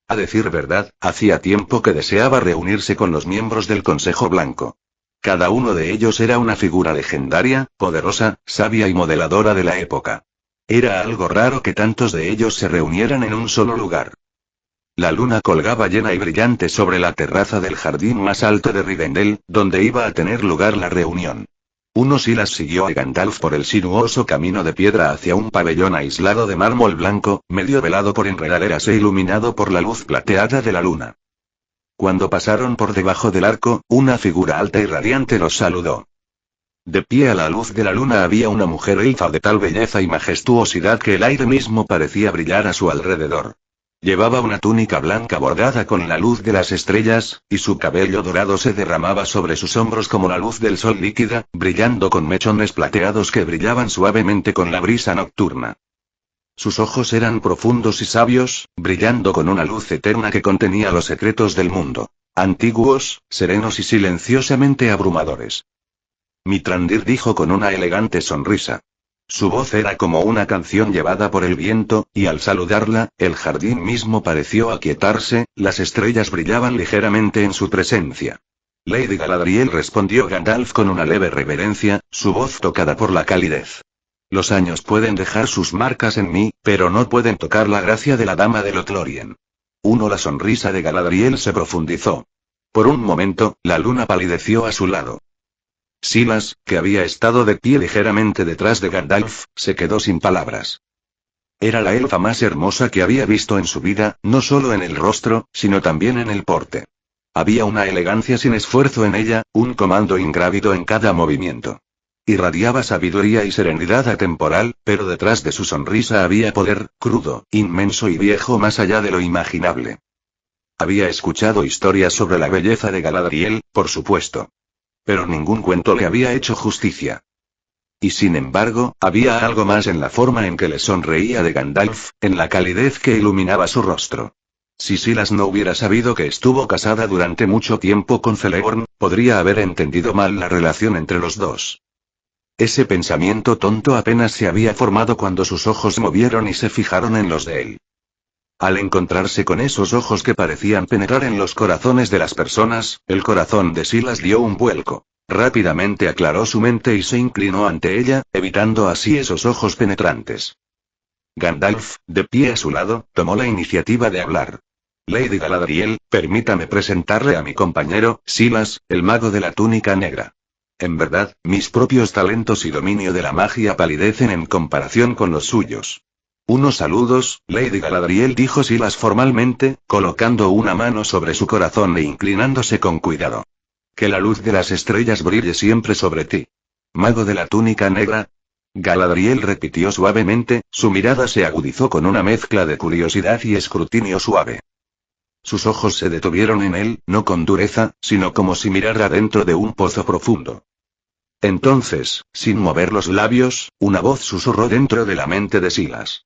A decir verdad, hacía tiempo que deseaba reunirse con los miembros del Consejo Blanco. Cada uno de ellos era una figura legendaria, poderosa, sabia y modeladora de la época. Era algo raro que tantos de ellos se reunieran en un solo lugar. La luna colgaba llena y brillante sobre la terraza del jardín más alto de Rivendell, donde iba a tener lugar la reunión. Silas siguió a Gandalf por el sinuoso camino de piedra hacia un pabellón aislado de mármol blanco, medio velado por enredaderas e iluminado por la luz plateada de la luna. Cuando pasaron por debajo del arco, una figura alta y radiante los saludó. De pie a la luz de la luna había una mujer elfa de tal belleza y majestuosidad que el aire mismo parecía brillar a su alrededor. Llevaba una túnica blanca bordada con la luz de las estrellas, y su cabello dorado se derramaba sobre sus hombros como la luz del sol líquida, brillando con mechones plateados que brillaban suavemente con la brisa nocturna. Sus ojos eran profundos y sabios, brillando con una luz eterna que contenía los secretos del mundo. Antiguos, serenos y silenciosamente abrumadores. Mithrandir dijo con una elegante sonrisa. Su voz era como una canción llevada por el viento, y al saludarla, el jardín mismo pareció aquietarse, las estrellas brillaban ligeramente en su presencia. Lady Galadriel, respondió Gandalf con una leve reverencia, su voz tocada por la calidez. Los años pueden dejar sus marcas en mí, pero no pueden tocar la gracia de la dama de Lothlórien. La sonrisa de Galadriel se profundizó. Por un momento, la luna palideció a su lado. Silas, que había estado de pie ligeramente detrás de Gandalf, se quedó sin palabras. Era la elfa más hermosa que había visto en su vida, no solo en el rostro, sino también en el porte. Había una elegancia sin esfuerzo en ella, un comando ingrávido en cada movimiento. Irradiaba sabiduría y serenidad atemporal, pero detrás de su sonrisa había poder, crudo, inmenso y viejo más allá de lo imaginable. Había escuchado historias sobre la belleza de Galadriel, por supuesto. Pero ningún cuento le había hecho justicia. Y sin embargo, había algo más en la forma en que le sonreía de Gandalf, en la calidez que iluminaba su rostro. Si Silas no hubiera sabido que estuvo casada durante mucho tiempo con Celeborn, podría haber entendido mal la relación entre los dos. Ese pensamiento tonto apenas se había formado cuando sus ojos movieron y se fijaron en los de él. Al encontrarse con esos ojos que parecían penetrar en los corazones de las personas, el corazón de Silas dio un vuelco. Rápidamente aclaró su mente y se inclinó ante ella, evitando así esos ojos penetrantes. Gandalf, de pie a su lado, tomó la iniciativa de hablar. Lady Galadriel, permítame presentarle a mi compañero, Silas, el mago de la túnica negra. En verdad, mis propios talentos y dominio de la magia palidecen en comparación con los suyos. Unos saludos, Lady Galadriel, dijo Silas formalmente, colocando una mano sobre su corazón e inclinándose con cuidado. Que la luz de las estrellas brille siempre sobre ti. Mago de la túnica negra. Galadriel repitió suavemente, su mirada se agudizó con una mezcla de curiosidad y escrutinio suave. Sus ojos se detuvieron en él, no con dureza, sino como si mirara dentro de un pozo profundo. Entonces, sin mover los labios, una voz susurró dentro de la mente de Silas.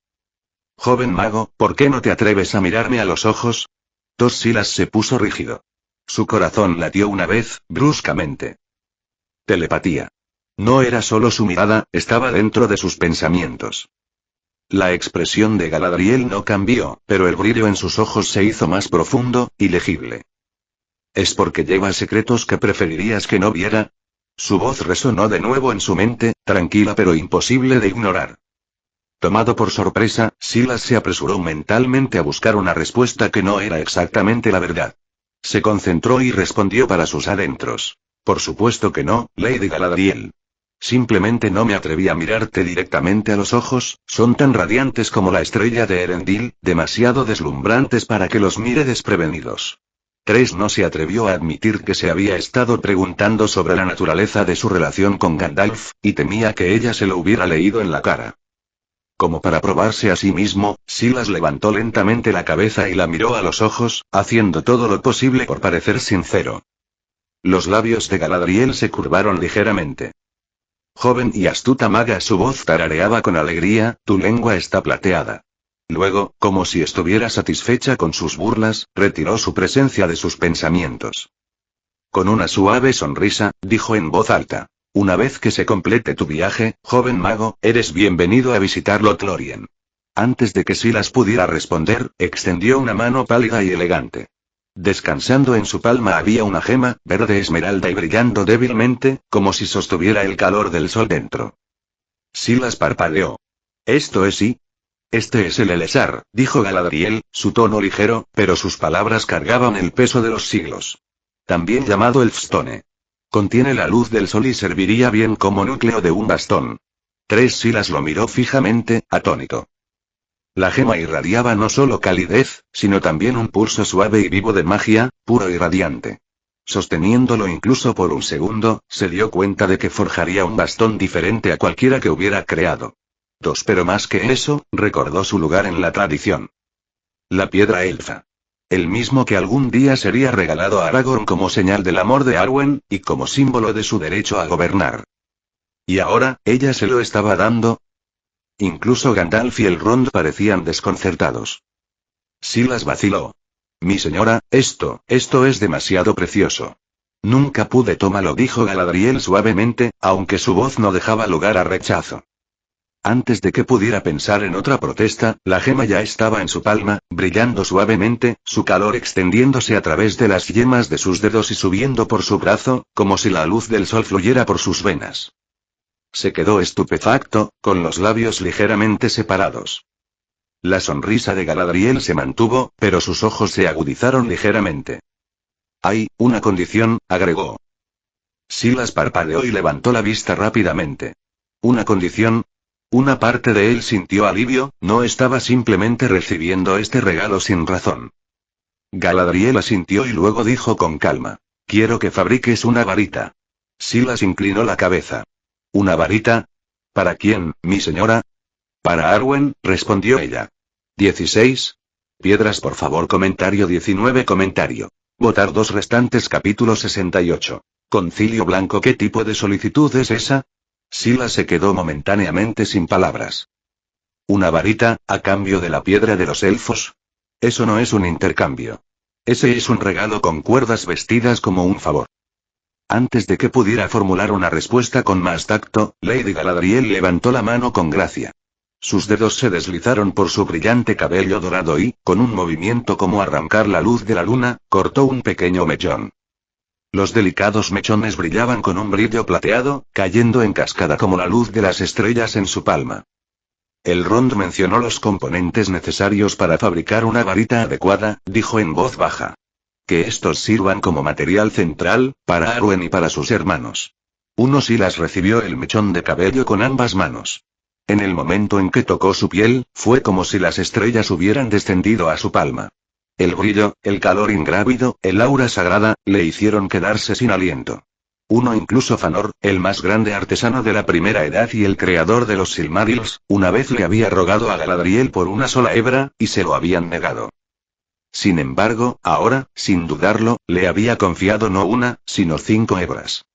Joven mago, ¿por qué no te atreves a mirarme a los ojos? Silas se puso rígido. Su corazón latió una vez, bruscamente. Telepatía. No era solo su mirada, estaba dentro de sus pensamientos. La expresión de Galadriel no cambió, pero el brillo en sus ojos se hizo más profundo, y legible. ¿Es porque lleva secretos que preferirías que no viera? Su voz resonó de nuevo en su mente, tranquila pero imposible de ignorar. Tomado por sorpresa, Silas se apresuró mentalmente a buscar una respuesta que no era exactamente la verdad. Se concentró y respondió para sus adentros. Por supuesto que no, Lady Galadriel. Simplemente no me atreví a mirarte directamente a los ojos, son tan radiantes como la estrella de Erendil, demasiado deslumbrantes para que los mire desprevenidos. No se atrevió a admitir que se había estado preguntando sobre la naturaleza de su relación con Gandalf, y temía que ella se lo hubiera leído en la cara. Como para probarse a sí mismo, Silas levantó lentamente la cabeza y la miró a los ojos, haciendo todo lo posible por parecer sincero. Los labios de Galadriel se curvaron ligeramente. Joven y astuta maga, su voz tarareaba con alegría, tu lengua está plateada. Luego, como si estuviera satisfecha con sus burlas, retiró su presencia de sus pensamientos. Con una suave sonrisa, dijo en voz alta: una vez que se complete tu viaje, joven mago, eres bienvenido a visitar Lothlórien. Antes de que Silas pudiera responder, extendió una mano pálida y elegante. Descansando en su palma había una gema, verde esmeralda y brillando débilmente, como si sostuviera el calor del sol dentro. Silas parpadeó. Esto es sí. Este es el Elessar, dijo Galadriel, su tono ligero, pero sus palabras cargaban el peso de los siglos. También llamado Elfstone. Contiene la luz del sol y serviría bien como núcleo de un bastón. Silas lo miró fijamente, atónito. La gema irradiaba no solo calidez, sino también un pulso suave y vivo de magia, puro y radiante. Sosteniéndolo incluso por un segundo, se dio cuenta de que forjaría un bastón diferente a cualquiera que hubiera creado. Pero más que eso, recordó su lugar en la tradición. La piedra elfa. El mismo que algún día sería regalado a Aragorn como señal del amor de Arwen, y como símbolo de su derecho a gobernar. Y ahora, ella se lo estaba dando. Incluso Gandalf y Elrond parecían desconcertados. Silas vaciló. Mi señora, esto es demasiado precioso. Nunca pude tomarlo, dijo Galadriel suavemente, aunque su voz no dejaba lugar a rechazo. Antes de que pudiera pensar en otra protesta, la gema ya estaba en su palma, brillando suavemente, su calor extendiéndose a través de las yemas de sus dedos y subiendo por su brazo, como si la luz del sol fluyera por sus venas. Se quedó estupefacto, con los labios ligeramente separados. La sonrisa de Galadriel se mantuvo, pero sus ojos se agudizaron ligeramente. Hay una condición, agregó. Silas parpadeó y levantó la vista rápidamente. ¿Una condición? Una parte de él sintió alivio, no estaba simplemente recibiendo este regalo sin razón. Galadriel asintió y luego dijo con calma: quiero que fabriques una varita. Silas inclinó la cabeza. ¿Una varita? ¿Para quién, mi señora? Para Arwen, respondió ella. 16. Piedras por favor. Comentario 19. Comentario. Votar 2 restantes. Capítulo 68. Concilio Blanco. ¿Qué tipo de solicitud es esa? Silas se quedó momentáneamente sin palabras. ¿Una varita, a cambio de la piedra de los elfos? Eso no es un intercambio. Ese es un regalo con cuerdas vestidas como un favor. Antes de que pudiera formular una respuesta con más tacto, Lady Galadriel levantó la mano con gracia. Sus dedos se deslizaron por su brillante cabello dorado y, con un movimiento como arrancar la luz de la luna, cortó un pequeño mechón. Los delicados mechones brillaban con un brillo plateado, cayendo en cascada como la luz de las estrellas en su palma. Elrond mencionó los componentes necesarios para fabricar una varita adecuada, dijo en voz baja. Que estos sirvan como material central, para Arwen y para sus hermanos. Silas recibió el mechón de cabello con ambas manos. En el momento en que tocó su piel, fue como si las estrellas hubieran descendido a su palma. El brillo, el calor ingrávido, el aura sagrada, le hicieron quedarse sin aliento. Incluso Fëanor, el más grande artesano de la Primera Edad y el creador de los Silmarils, una vez le había rogado a Galadriel por una sola hebra, y se lo habían negado. Sin embargo, ahora, sin dudarlo, le había confiado no una, sino 5 hebras.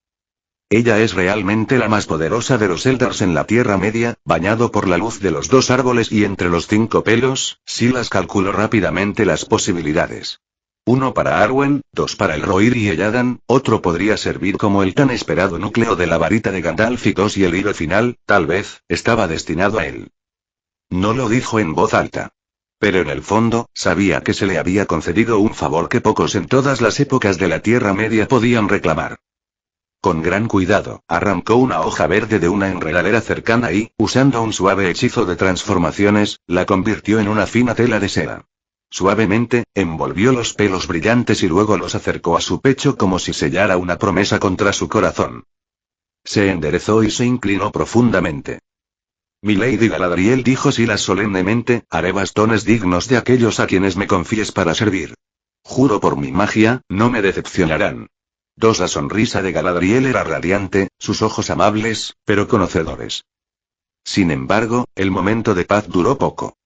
Ella es realmente la más poderosa de los Eldars en la Tierra Media, bañado por la luz de los 2 árboles y entre los 5 pelos. Silas calculó rápidamente las posibilidades. 1 para Arwen, 2 para Elrohir y Elladan, otro podría servir como el tan esperado núcleo de la varita de Gandalf y 2 y el hilo final, tal vez, estaba destinado a él. No lo dijo en voz alta. Pero en el fondo, sabía que se le había concedido un favor que pocos en todas las épocas de la Tierra Media podían reclamar. Con gran cuidado, arrancó una hoja verde de una enredadera cercana y, usando un suave hechizo de transformaciones, la convirtió en una fina tela de seda. Suavemente, envolvió los pelos brillantes y luego los acercó a su pecho como si sellara una promesa contra su corazón. Se enderezó y se inclinó profundamente. Milady Galadriel, dijo Silas solemnemente, haré bastones dignos de aquellos a quienes me confíes para servir. Juro por mi magia, no me decepcionarán. La sonrisa de Galadriel era radiante, sus ojos amables, pero conocedores. Sin embargo, el momento de paz duró poco.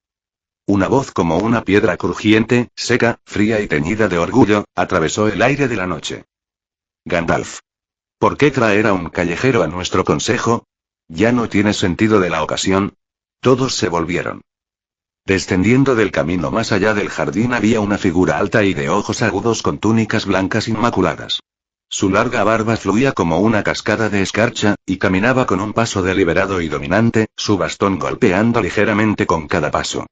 Una voz como una piedra crujiente, seca, fría y teñida de orgullo, atravesó el aire de la noche. Gandalf. ¿Por qué traer a un callejero a nuestro consejo? ¿Ya no tiene sentido de la ocasión? Todos se volvieron. Descendiendo del camino más allá del jardín había una figura alta y de ojos agudos con túnicas blancas inmaculadas. Su larga barba fluía como una cascada de escarcha, y caminaba con un paso deliberado y dominante, su bastón golpeando ligeramente con cada paso.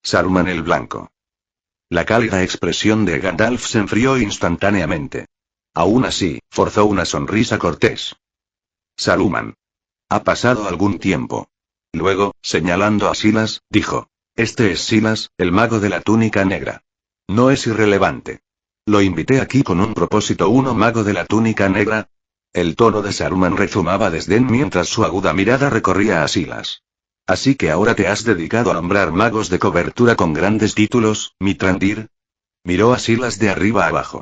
Saruman el Blanco. La cálida expresión de Gandalf se enfrió instantáneamente. Aún así, forzó una sonrisa cortés. Saruman. Ha pasado algún tiempo. Luego, señalando a Silas, dijo. Este es Silas, el mago de la túnica negra. No es irrelevante. Lo invité aquí con un propósito. ¿Uno mago de la túnica negra? El tono de Saruman rezumaba desdén mientras su aguda mirada recorría a Silas. Así que ahora te has dedicado a nombrar magos de cobertura con grandes títulos, Mithrandir. Miró a Silas de arriba abajo.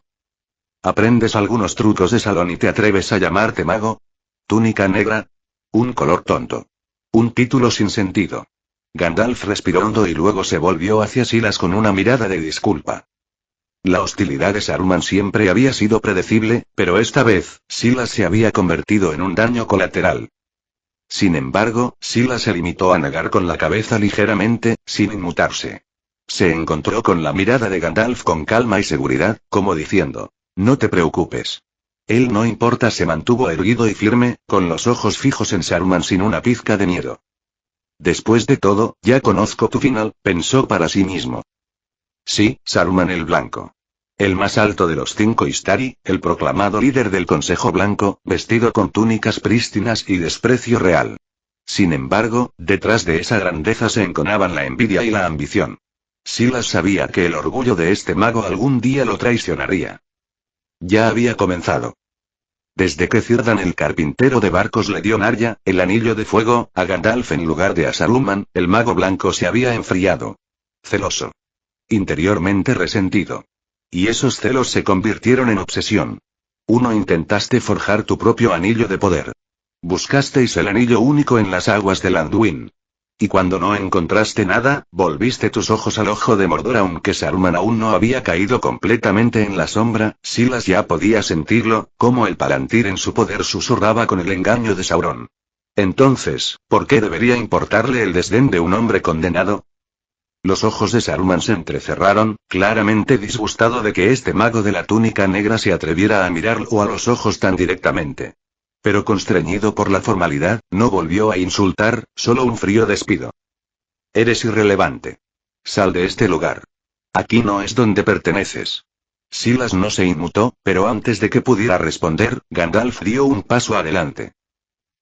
¿Aprendes algunos trucos de salón y te atreves a llamarte mago? Túnica negra. Un color tonto. Un título sin sentido. Gandalf respiró hondo y luego se volvió hacia Silas con una mirada de disculpa. La hostilidad de Saruman siempre había sido predecible, pero esta vez, Silas se había convertido en un daño colateral. Sin embargo, Silas se limitó a negar con la cabeza ligeramente, sin inmutarse. Se encontró con la mirada de Gandalf con calma y seguridad, como diciendo, no te preocupes. Él no importa, se mantuvo erguido y firme, con los ojos fijos en Saruman sin una pizca de miedo. Después de todo, ya conozco tu final, pensó para sí mismo. Sí, Saruman el Blanco. El más alto de los 5 Istari, el proclamado líder del Consejo Blanco, vestido con túnicas prístinas y desprecio real. Sin embargo, detrás de esa grandeza se enconaban la envidia y la ambición. Silas sabía que el orgullo de este mago algún día lo traicionaría. Ya había comenzado. Desde que Círdan el carpintero de barcos le dio Narya, el anillo de fuego, a Gandalf en lugar de a Saruman, el mago blanco se había enfriado. Celoso. Interiormente resentido. Y esos celos se convirtieron en obsesión. Intentaste forjar tu propio anillo de poder. Buscasteis el anillo único en las aguas de Anduin. Y cuando no encontraste nada, volviste tus ojos al ojo de Mordor. Aunque Saruman aún no había caído completamente en la sombra, Silas ya podía sentirlo, como el Palantir en su poder susurraba con el engaño de Sauron. Entonces, ¿por qué debería importarle el desdén de un hombre condenado? Los ojos de Saruman se entrecerraron, claramente disgustado de que este mago de la túnica negra se atreviera a mirarlo a los ojos tan directamente. Pero constreñido por la formalidad, no volvió a insultar, solo un frío despido. Eres irrelevante. Sal de este lugar. Aquí no es donde perteneces. Silas no se inmutó, pero antes de que pudiera responder, Gandalf dio un paso adelante.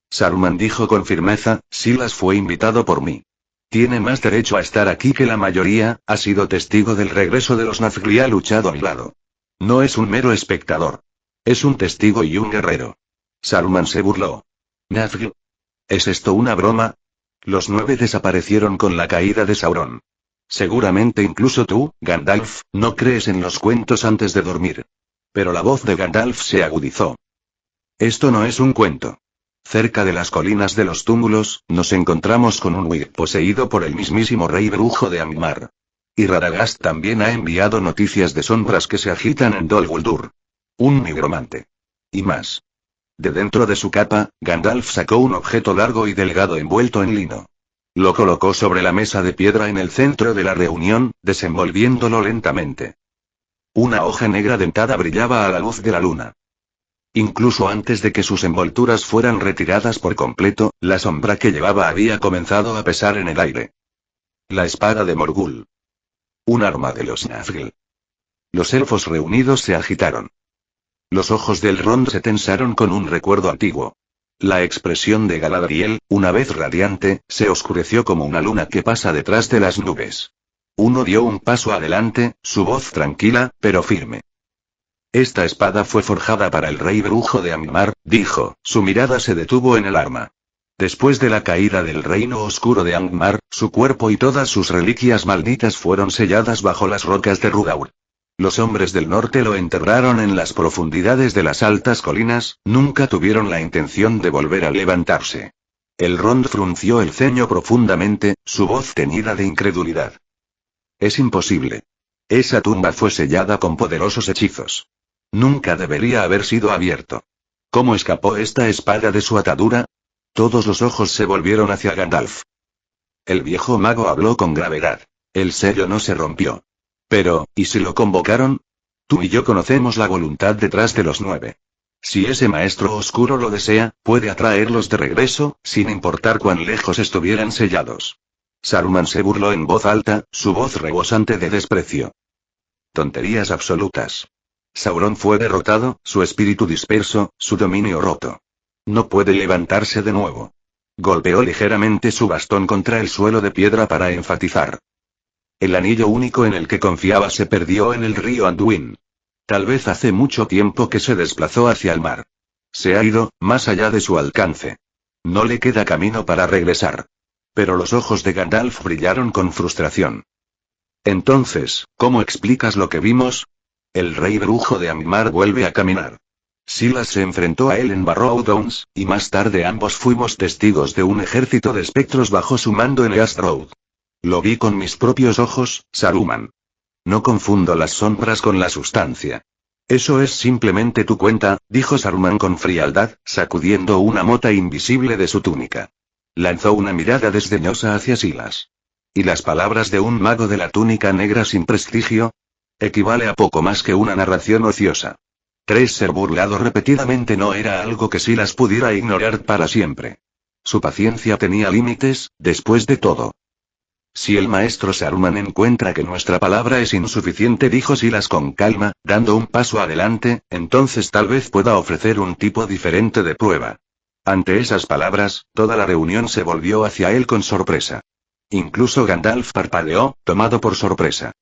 Saruman dijo con firmeza, Silas fue invitado por mí. Tiene más derecho a estar aquí que la mayoría, ha sido testigo del regreso de los Nazgûl y ha luchado a mi lado. No es un mero espectador. Es un testigo y un guerrero. Saruman se burló. ¿Nazgûl? ¿Es esto una broma? Los 9 desaparecieron con la caída de Sauron. Seguramente incluso tú, Gandalf, no crees en los cuentos antes de dormir. Pero la voz de Gandalf se agudizó. Esto no es un cuento. Cerca de las colinas de los túmulos, nos encontramos con un Wyrm poseído por el mismísimo rey brujo de Angmar. Y Radagast también ha enviado noticias de sombras que se agitan en Dol Guldur. Un nigromante. Y más. De dentro de su capa, Gandalf sacó un objeto largo y delgado envuelto en lino. Lo colocó sobre la mesa de piedra en el centro de la reunión, desenvolviéndolo lentamente. Una hoja negra dentada brillaba a la luz de la luna. Incluso antes de que sus envolturas fueran retiradas por completo, la sombra que llevaba había comenzado a pesar en el aire. La espada de Morgul. Un arma de los Nazgûl. Los elfos reunidos se agitaron. Los ojos del Rond se tensaron con un recuerdo antiguo. La expresión de Galadriel, una vez radiante, se oscureció como una luna que pasa detrás de las nubes. Uno dio un paso adelante, su voz tranquila, pero firme. Esta espada fue forjada para el rey brujo de Angmar, dijo, su mirada se detuvo en el arma. Después de la caída del reino oscuro de Angmar, su cuerpo y todas sus reliquias malditas fueron selladas bajo las rocas de Rugaur. Los hombres del norte lo enterraron en las profundidades de las altas colinas, nunca tuvieron la intención de volver a levantarse. El Rond frunció el ceño profundamente, su voz teñida de incredulidad. Es imposible. Esa tumba fue sellada con poderosos hechizos. Nunca debería haber sido abierto. ¿Cómo escapó esta espada de su atadura? Todos los ojos se volvieron hacia Gandalf. El viejo mago habló con gravedad. El sello no se rompió. Pero, ¿y si lo convocaron? Tú y yo conocemos la voluntad detrás de los 9. Si ese maestro oscuro lo desea, puede atraerlos de regreso, sin importar cuán lejos estuvieran sellados. Saruman se burló en voz alta, su voz rebosante de desprecio. Tonterías absolutas. Sauron fue derrotado, su espíritu disperso, su dominio roto. No puede levantarse de nuevo. Golpeó ligeramente su bastón contra el suelo de piedra para enfatizar. El anillo único en el que confiaba se perdió en el río Anduin. Tal vez hace mucho tiempo que se desplazó hacia el mar. Se ha ido, más allá de su alcance. No le queda camino para regresar. Pero los ojos de Gandalf brillaron con frustración. Entonces, ¿cómo explicas lo que vimos? El rey brujo de Angmar vuelve a caminar. Silas se enfrentó a él en Barrow Downs, y más tarde ambos fuimos testigos de un ejército de espectros bajo su mando en East Road. Lo vi con mis propios ojos, Saruman. No confundo las sombras con la sustancia. Eso es simplemente tu cuenta, dijo Saruman con frialdad, sacudiendo una mota invisible de su túnica. Lanzó una mirada desdeñosa hacia Silas. ¿Y las palabras de un mago de la túnica negra sin prestigio? Equivale a poco más que una narración ociosa. Ser burlado repetidamente no era algo que Silas pudiera ignorar para siempre. Su paciencia tenía límites, después de todo. Si el maestro Saruman encuentra que nuestra palabra es insuficiente, dijo Silas con calma, dando un paso adelante, entonces tal vez pueda ofrecer un tipo diferente de prueba. Ante esas palabras, toda la reunión se volvió hacia él con sorpresa. Incluso Gandalf parpadeó, tomado por sorpresa.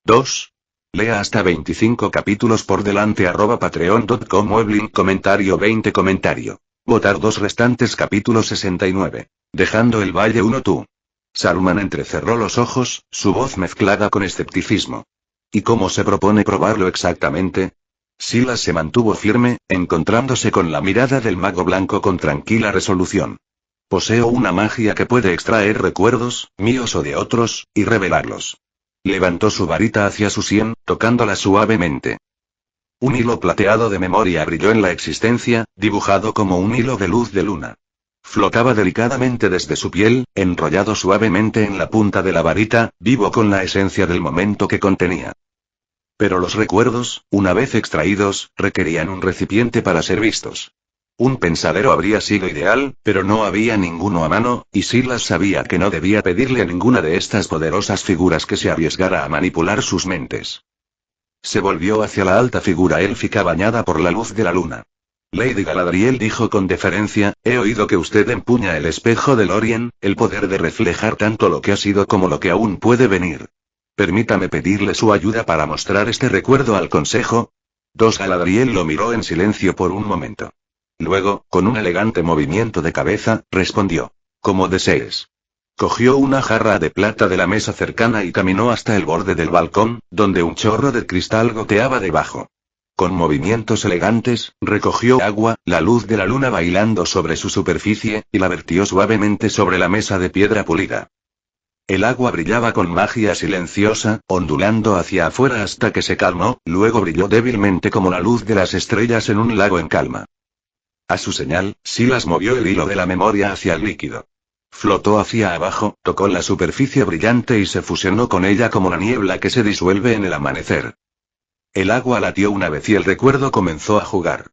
2. Lea hasta 25 capítulos por delante @patreon.com Weblink comentario 20 comentario. Votar 2 restantes capítulos 69. Dejando el valle 1 tú. Saruman entrecerró los ojos, su voz mezclada con escepticismo. ¿Y cómo se propone probarlo exactamente? Silas se mantuvo firme, encontrándose con la mirada del mago blanco con tranquila resolución. Poseo una magia que puede extraer recuerdos, míos o de otros, y revelarlos. Levantó su varita hacia su sien, tocándola suavemente. Un hilo plateado de memoria brilló en la existencia, dibujado como un hilo de luz de luna. Flotaba delicadamente desde su piel, enrollado suavemente en la punta de la varita, vivo con la esencia del momento que contenía. Pero los recuerdos, una vez extraídos, requerían un recipiente para ser vistos. Un pensadero habría sido ideal, pero no había ninguno a mano, y Silas sabía que no debía pedirle a ninguna de estas poderosas figuras que se arriesgara a manipular sus mentes. Se volvió hacia la alta figura élfica bañada por la luz de la luna. Lady Galadriel dijo con deferencia, he oído que usted empuña el espejo de Lorien, el poder de reflejar tanto lo que ha sido como lo que aún puede venir. Permítame pedirle su ayuda para mostrar este recuerdo al consejo. Galadriel lo miró en silencio por un momento. Luego, con un elegante movimiento de cabeza, respondió. Como desees. Cogió una jarra de plata de la mesa cercana y caminó hasta el borde del balcón, donde un chorro de cristal goteaba debajo. Con movimientos elegantes, recogió agua, la luz de la luna bailando sobre su superficie, y la vertió suavemente sobre la mesa de piedra pulida. El agua brillaba con magia silenciosa, ondulando hacia afuera hasta que se calmó, luego brilló débilmente como la luz de las estrellas en un lago en calma. A su señal, Silas movió el hilo de la memoria hacia el líquido. Flotó hacia abajo, tocó la superficie brillante y se fusionó con ella como la niebla que se disuelve en el amanecer. El agua latió una vez y el recuerdo comenzó a jugar.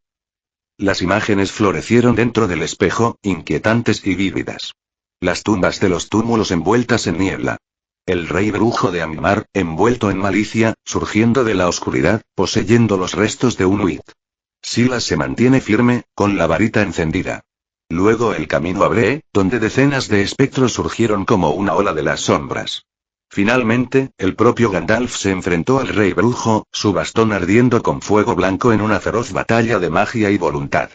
Las imágenes florecieron dentro del espejo, inquietantes y vívidas. Las tumbas de los túmulos envueltas en niebla. El rey brujo de Angmar, envuelto en malicia, surgiendo de la oscuridad, poseyendo los restos de un Uith. Silas se mantiene firme, con la varita encendida. Luego el camino a Bree, donde decenas de espectros surgieron como una ola de las sombras. Finalmente, el propio Gandalf se enfrentó al rey brujo, su bastón ardiendo con fuego blanco en una feroz batalla de magia y voluntad.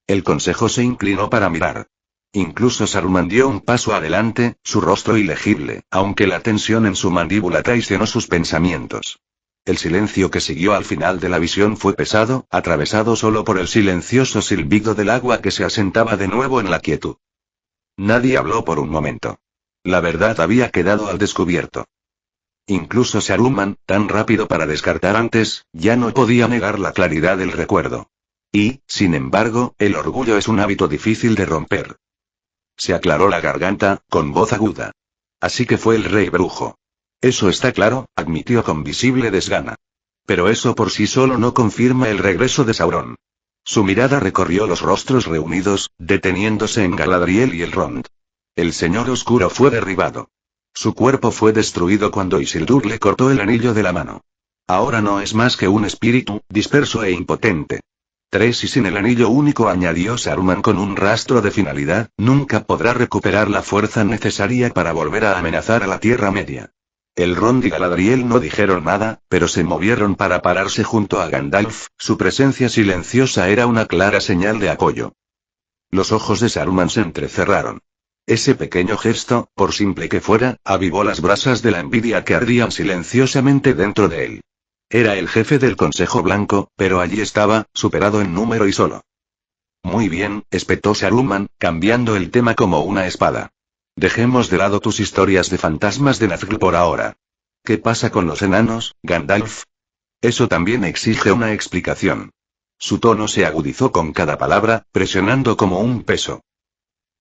El consejo se inclinó para mirar. Incluso Saruman dio un paso adelante, su rostro ilegible, aunque la tensión en su mandíbula traicionó sus pensamientos. El silencio que siguió al final de la visión fue pesado, atravesado solo por el silencioso silbido del agua que se asentaba de nuevo en la quietud. Nadie habló por un momento. La verdad había quedado al descubierto. Incluso Saruman, tan rápido para descartar antes, ya no podía negar la claridad del recuerdo. Y, sin embargo, el orgullo es un hábito difícil de romper. Se aclaró la garganta, con voz aguda. Así que fue el rey brujo. Eso está claro, admitió con visible desgana. Pero eso por sí solo no confirma el regreso de Sauron. Su mirada recorrió los rostros reunidos, deteniéndose en Galadriel y Elrond. El Señor Oscuro fue derribado. Su cuerpo fue destruido cuando Isildur le cortó el anillo de la mano. Ahora no es más que un espíritu, disperso e impotente. 3 y sin el anillo único, añadió Saruman con un rastro de finalidad, nunca podrá recuperar la fuerza necesaria para volver a amenazar a la Tierra Media. Elrond y Galadriel no dijeron nada, pero se movieron para pararse junto a Gandalf, su presencia silenciosa era una clara señal de apoyo. Los ojos de Saruman se entrecerraron. Ese pequeño gesto, por simple que fuera, avivó las brasas de la envidia que ardían silenciosamente dentro de él. Era el jefe del Consejo Blanco, pero allí estaba, superado en número y solo. Muy bien, espetó Saruman, cambiando el tema como una espada. Dejemos de lado tus historias de fantasmas de Nazgûl por ahora. ¿Qué pasa con los enanos, Gandalf? Eso también exige una explicación. Su tono se agudizó con cada palabra, presionando como un peso.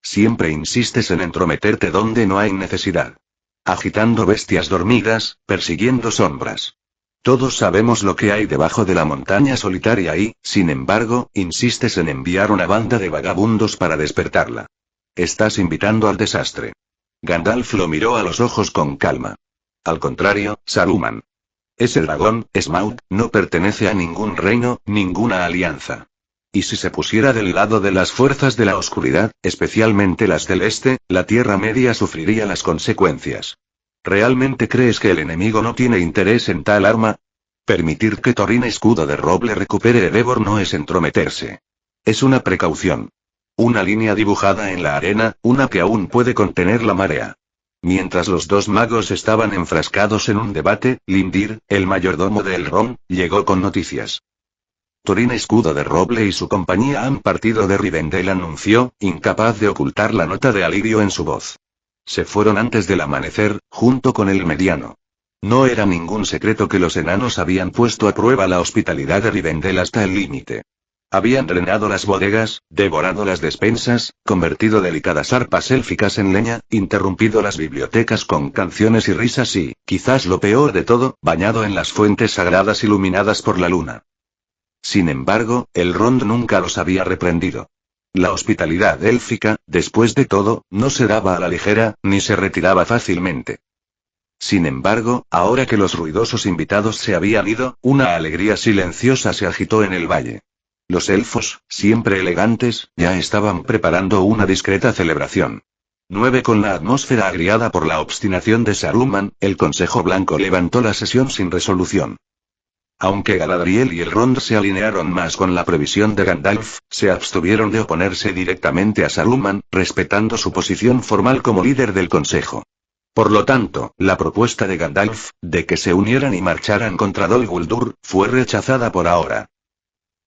Siempre insistes en entrometerte donde no hay necesidad. Agitando bestias dormidas, persiguiendo sombras. Todos sabemos lo que hay debajo de la montaña solitaria y, sin embargo, insistes en enviar una banda de vagabundos para despertarla. Estás invitando al desastre. Gandalf lo miró a los ojos con calma. Al contrario, Saruman. Ese dragón, Smaug, no pertenece a ningún reino, ninguna alianza. Y si se pusiera del lado de las fuerzas de la oscuridad, especialmente las del este, la Tierra Media sufriría las consecuencias. ¿Realmente crees que el enemigo no tiene interés en tal arma? Permitir que Thorin Escudo de Roble recupere Erebor no es entrometerse. Es una precaución. Una línea dibujada en la arena, una que aún puede contener la marea. Mientras los dos magos estaban enfrascados en un debate, Lindir, el mayordomo de Elrond, llegó con noticias. Thorin Escudo de Roble y su compañía han partido de Rivendell, anunció, incapaz de ocultar la nota de alivio en su voz. Se fueron antes del amanecer, junto con el mediano. No era ningún secreto que los enanos habían puesto a prueba la hospitalidad de Rivendell hasta el límite. Habían drenado las bodegas, devorado las despensas, convertido delicadas arpas élficas en leña, interrumpido las bibliotecas con canciones y risas y, quizás lo peor de todo, bañado en las fuentes sagradas iluminadas por la luna. Sin embargo, Elrond nunca los había reprendido. La hospitalidad élfica, después de todo, no se daba a la ligera, ni se retiraba fácilmente. Sin embargo, ahora que los ruidosos invitados se habían ido, una alegría silenciosa se agitó en el valle. Los elfos, siempre elegantes, ya estaban preparando una discreta celebración. 9 Con la atmósfera agriada por la obstinación de Saruman, el Consejo Blanco levantó la sesión sin resolución. Aunque Galadriel y Elrond se alinearon más con la previsión de Gandalf, se abstuvieron de oponerse directamente a Saruman, respetando su posición formal como líder del Consejo. Por lo tanto, la propuesta de Gandalf, de que se unieran y marcharan contra Dol Guldur, fue rechazada por ahora.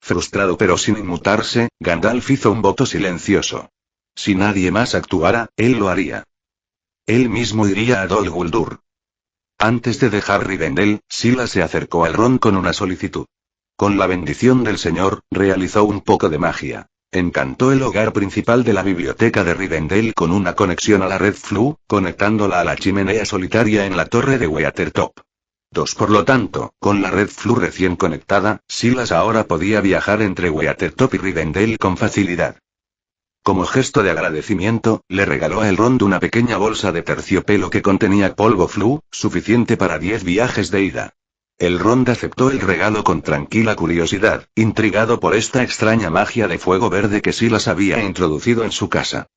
Frustrado pero sin inmutarse, Gandalf hizo un voto silencioso. Si nadie más actuara, él lo haría. Él mismo iría a Dol Guldur. Antes de dejar Rivendell, Sila se acercó a Elrond con una solicitud. Con la bendición del Señor, realizó un poco de magia. Encantó el hogar principal de la biblioteca de Rivendell con una conexión a la red Flu, conectándola a la chimenea solitaria en la torre de Weathertop. 2 Por lo tanto, con la red Flu recién conectada, Silas ahora podía viajar entre Weathertop y Rivendell con facilidad. Como gesto de agradecimiento, le regaló a Elrond una pequeña bolsa de terciopelo que contenía polvo Flu, suficiente para 10 viajes de ida. Elrond aceptó el regalo con tranquila curiosidad, intrigado por esta extraña magia de fuego verde que Silas había introducido en su casa.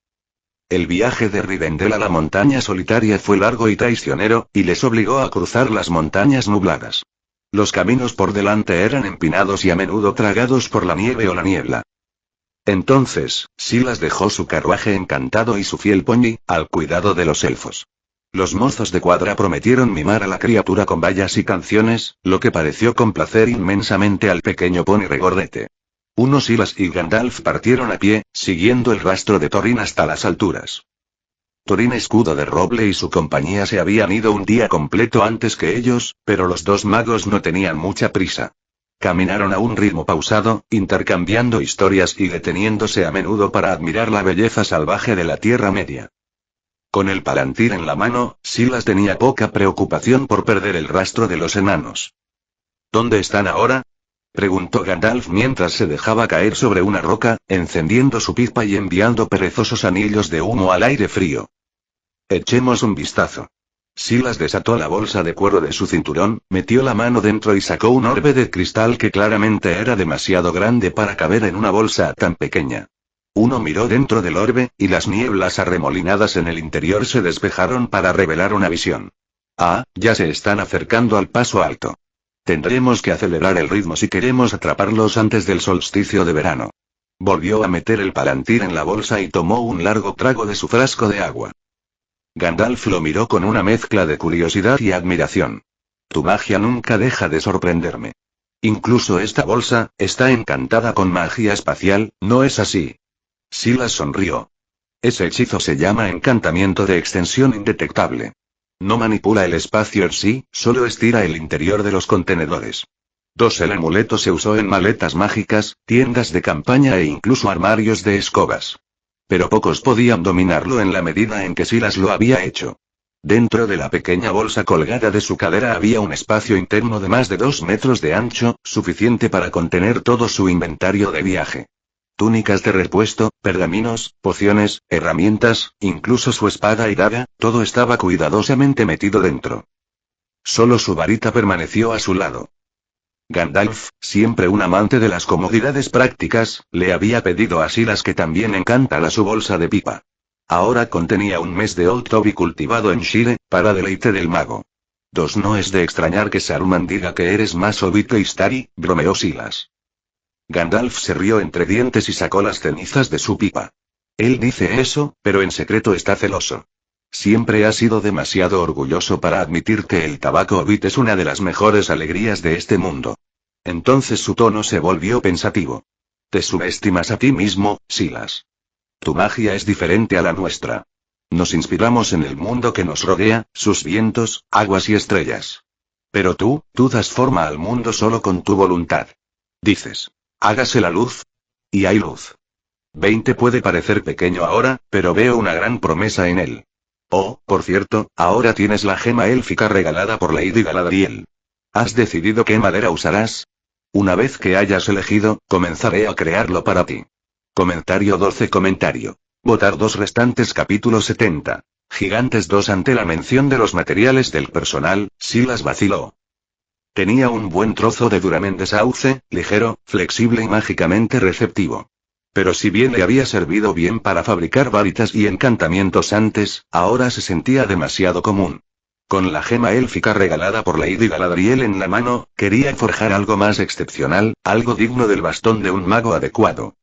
El viaje de Rivendell a la montaña solitaria fue largo y traicionero, y les obligó a cruzar las montañas nubladas. Los caminos por delante eran empinados y a menudo tragados por la nieve o la niebla. Entonces, Silas dejó su carruaje encantado y su fiel pony, al cuidado de los elfos. Los mozos de cuadra prometieron mimar a la criatura con vallas y canciones, lo que pareció complacer inmensamente al pequeño pony regordete. Silas y Gandalf partieron a pie, siguiendo el rastro de Thorin hasta las alturas. Thorin Escudo de Roble y su compañía se habían ido un día completo antes que ellos, pero los dos magos no tenían mucha prisa. Caminaron a un ritmo pausado, intercambiando historias y deteniéndose a menudo para admirar la belleza salvaje de la Tierra Media. Con el palantir en la mano, Silas tenía poca preocupación por perder el rastro de los enanos. ¿Dónde están ahora?, preguntó Gandalf mientras se dejaba caer sobre una roca, encendiendo su pipa y enviando perezosos anillos de humo al aire frío. Echemos un vistazo. Silas desató la bolsa de cuero de su cinturón, metió la mano dentro y sacó un orbe de cristal que claramente era demasiado grande para caber en una bolsa tan pequeña. Uno miró dentro del orbe, y las nieblas arremolinadas en el interior se despejaron para revelar una visión. Ah, ya se están acercando al paso alto. Tendremos que acelerar el ritmo si queremos atraparlos antes del solsticio de verano. Volvió a meter el palantir en la bolsa y tomó un largo trago de su frasco de agua. Gandalf lo miró con una mezcla de curiosidad y admiración. Tu magia nunca deja de sorprenderme. Incluso esta bolsa, está encantada con magia espacial, ¿no es así? Silas sonrió. Ese hechizo se llama encantamiento de extensión indetectable. No manipula el espacio en sí, solo estira el interior de los contenedores. El amuleto se usó en maletas mágicas, tiendas de campaña e incluso armarios de escobas. Pero pocos podían dominarlo en la medida en que Silas lo había hecho. Dentro de la pequeña bolsa colgada de su cadera había un espacio interno de más de 2 metros de ancho, suficiente para contener todo su inventario de viaje. Túnicas de repuesto, pergaminos, pociones, herramientas, incluso su espada y daga, todo estaba cuidadosamente metido dentro. Solo su varita permaneció a su lado. Gandalf, siempre un amante de las comodidades prácticas, le había pedido a Silas que también encantara su bolsa de pipa. Ahora contenía un mes de Old Toby cultivado en Shire, para deleite del mago. No es de extrañar que Saruman diga que eres más hobbit que Istari, bromeó Silas. Gandalf se rió entre dientes y sacó las cenizas de su pipa. Él dice eso, pero en secreto está celoso. Siempre ha sido demasiado orgulloso para admitir que el tabaco hobbit es una de las mejores alegrías de este mundo. Entonces su tono se volvió pensativo. Te subestimas a ti mismo, Silas. Tu magia es diferente a la nuestra. Nos inspiramos en el mundo que nos rodea, sus vientos, aguas y estrellas. Pero tú das forma al mundo solo con tu voluntad. Dices, hágase la luz. Y hay luz. 20 puede parecer pequeño ahora, pero veo una gran promesa en él. Oh, por cierto, ahora tienes la gema élfica regalada por Lady Galadriel. ¿Has decidido qué madera usarás? Una vez que hayas elegido, comenzaré a crearlo para ti. Comentario 12. Votar 2 restantes. Capítulo 70. Gigantes 2. Ante la mención de los materiales del personal, Silas vaciló. Tenía un buen trozo de duramen de sauce, ligero, flexible y mágicamente receptivo. Pero si bien le había servido bien para fabricar varitas y encantamientos antes, ahora se sentía demasiado común. Con la gema élfica regalada por Lady Galadriel en la mano, quería forjar algo más excepcional, algo digno del bastón de un mago adecuado.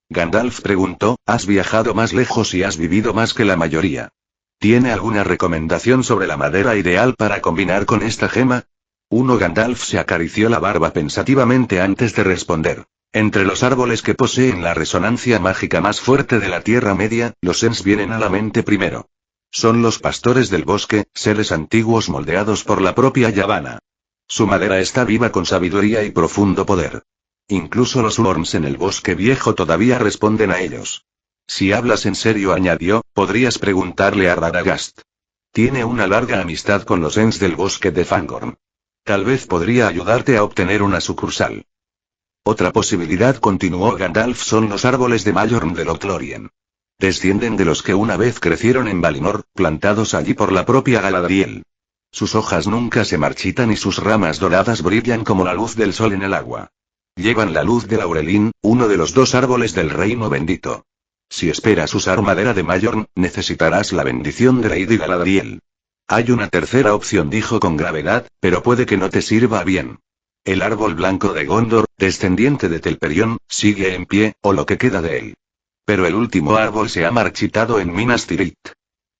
Gandalf preguntó, ¿has viajado más lejos y has vivido más que la mayoría? ¿Tiene alguna recomendación sobre la madera ideal para combinar con esta gema? Gandalf se acarició la barba pensativamente antes de responder. Entre los árboles que poseen la resonancia mágica más fuerte de la Tierra Media, los Ents vienen a la mente primero. Son los pastores del bosque, seres antiguos moldeados por la propia Yavanna. Su madera está viva con sabiduría y profundo poder. Incluso los Urns en el bosque viejo todavía responden a ellos. Si hablas en serio, añadió, podrías preguntarle a Radagast. Tiene una larga amistad con los Ents del bosque de Fangorn. Tal vez podría ayudarte a obtener una sucursal. Otra posibilidad, continuó Gandalf, son los árboles de Majorn de Lothlórien. Descienden de los que una vez crecieron en Valinor, plantados allí por la propia Galadriel. Sus hojas nunca se marchitan y sus ramas doradas brillan como la luz del sol en el agua. Llevan la luz de Laurelin, uno de los 2 árboles del reino bendito. Si esperas usar madera de Majorn, necesitarás la bendición de Lady Galadriel. Hay una tercera opción, dijo con gravedad, pero puede que no te sirva bien. El árbol blanco de Gondor, descendiente de Telperion, sigue en pie, o lo que queda de él. Pero el último árbol se ha marchitado en Minas Tirith.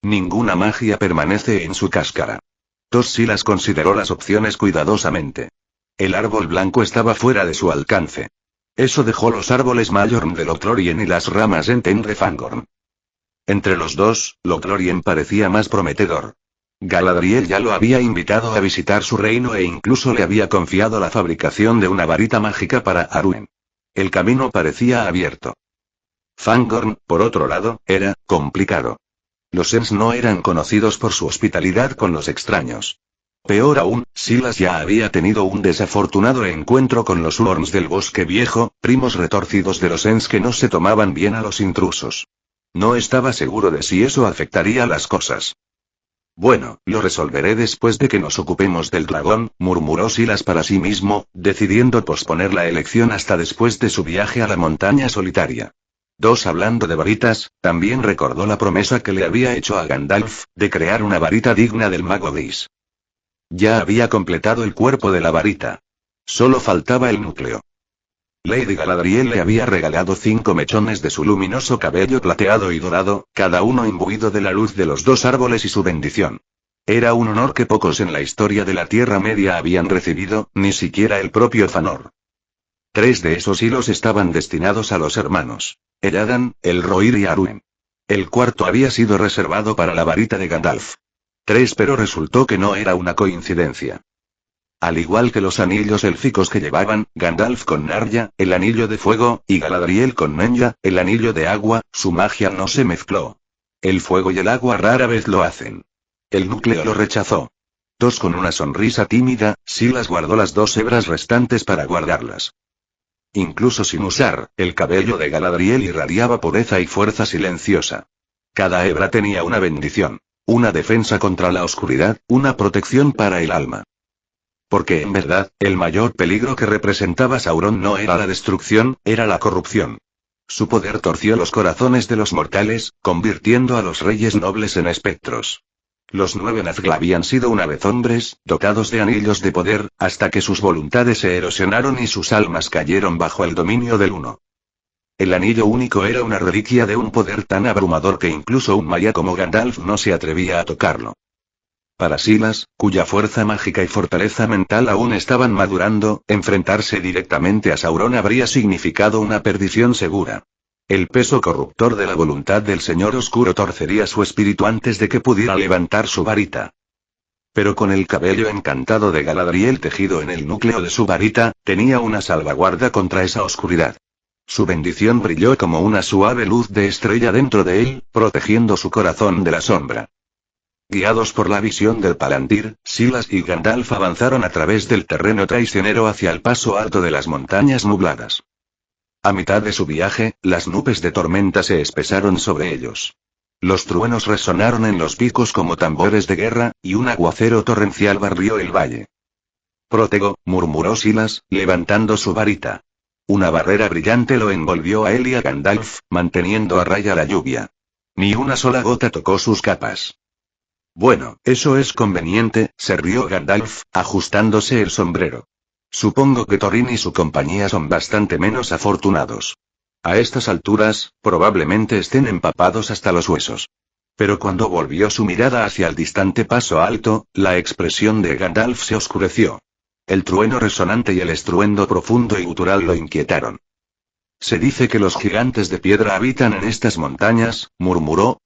Ninguna magia permanece en su cáscara. Silas consideró las opciones cuidadosamente. El árbol blanco estaba fuera de su alcance. Eso dejó los árboles Majorn de Lothlórien y las ramas Enten de Fangorn. Entre los dos, Lothlórien parecía más prometedor. Galadriel ya lo había invitado a visitar su reino e incluso le había confiado la fabricación de una varita mágica para Arwen. El camino parecía abierto. Fangorn, por otro lado, era complicado. Los Ents no eran conocidos por su hospitalidad con los extraños. Peor aún, Silas ya había tenido un desafortunado encuentro con los Worms del Bosque Viejo, primos retorcidos de los Ents que no se tomaban bien a los intrusos. No estaba seguro de si eso afectaría las cosas. Bueno, lo resolveré después de que nos ocupemos del dragón, murmuró Silas para sí mismo, decidiendo posponer la elección hasta después de su viaje a la montaña solitaria. Hablando de varitas, también recordó la promesa que le había hecho a Gandalf, de crear una varita digna del mago gris. Ya había completado el cuerpo de la varita. Solo faltaba el núcleo. Lady Galadriel le había regalado 5 mechones de su luminoso cabello plateado y dorado, cada uno imbuido de la luz de los 2 árboles y su bendición. Era un honor que pocos en la historia de la Tierra Media habían recibido, ni siquiera el propio Fëanor. 3 de esos hilos estaban destinados a los hermanos Elladan, Elrohir y Arwen. El cuarto había sido reservado para la varita de Gandalf. 3, pero resultó que no era una coincidencia. Al igual que los anillos élficos que llevaban, Gandalf con Narya, el anillo de fuego, y Galadriel con Menya, el anillo de agua, su magia no se mezcló. El fuego y el agua rara vez lo hacen. El núcleo lo rechazó. Con una sonrisa tímida, Silas guardó las 2 hebras restantes para guardarlas. Incluso sin usar, el cabello de Galadriel irradiaba pureza y fuerza silenciosa. Cada hebra tenía una bendición, una defensa contra la oscuridad, una protección para el alma. Porque en verdad, el mayor peligro que representaba Sauron no era la destrucción, era la corrupción. Su poder torció los corazones de los mortales, convirtiendo a los reyes nobles en espectros. Los 9 Nazgûl habían sido una vez hombres, dotados de anillos de poder, hasta que sus voluntades se erosionaron y sus almas cayeron bajo el dominio del Uno. El anillo único era una reliquia de un poder tan abrumador que incluso un Maya como Gandalf no se atrevía a tocarlo. Para Silas, cuya fuerza mágica y fortaleza mental aún estaban madurando, enfrentarse directamente a Sauron habría significado una perdición segura. El peso corruptor de la voluntad del Señor Oscuro torcería su espíritu antes de que pudiera levantar su varita. Pero con el cabello encantado de Galadriel tejido en el núcleo de su varita, tenía una salvaguarda contra esa oscuridad. Su bendición brilló como una suave luz de estrella dentro de él, protegiendo su corazón de la sombra. Guiados por la visión del Palantir, Silas y Gandalf avanzaron a través del terreno traicionero hacia el paso alto de las montañas nubladas. A mitad de su viaje, las nubes de tormenta se espesaron sobre ellos. Los truenos resonaron en los picos como tambores de guerra, y un aguacero torrencial barrió el valle. Protego, murmuró Silas, levantando su varita. Una barrera brillante lo envolvió a él y a Gandalf, manteniendo a raya la lluvia. Ni una sola gota tocó sus capas. Bueno, eso es conveniente, se rió Gandalf, ajustándose el sombrero. Supongo que Thorin y su compañía son bastante menos afortunados. A estas alturas, probablemente estén empapados hasta los huesos. Pero cuando volvió su mirada hacia el distante paso alto, la expresión de Gandalf se oscureció. El trueno resonante y el estruendo profundo y gutural lo inquietaron. Se dice que los gigantes de piedra habitan en estas montañas, murmuró.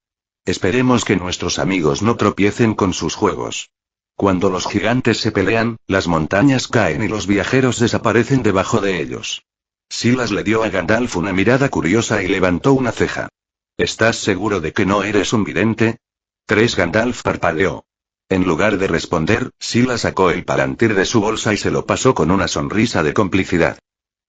Esperemos que nuestros amigos no tropiecen con sus juegos. Cuando los gigantes se pelean, las montañas caen y los viajeros desaparecen debajo de ellos. Silas le dio a Gandalf una mirada curiosa y levantó una ceja. ¿Estás seguro de que no eres un vidente? Gandalf parpadeó. En lugar de responder, Silas sacó el Palantir de su bolsa y se lo pasó con una sonrisa de complicidad.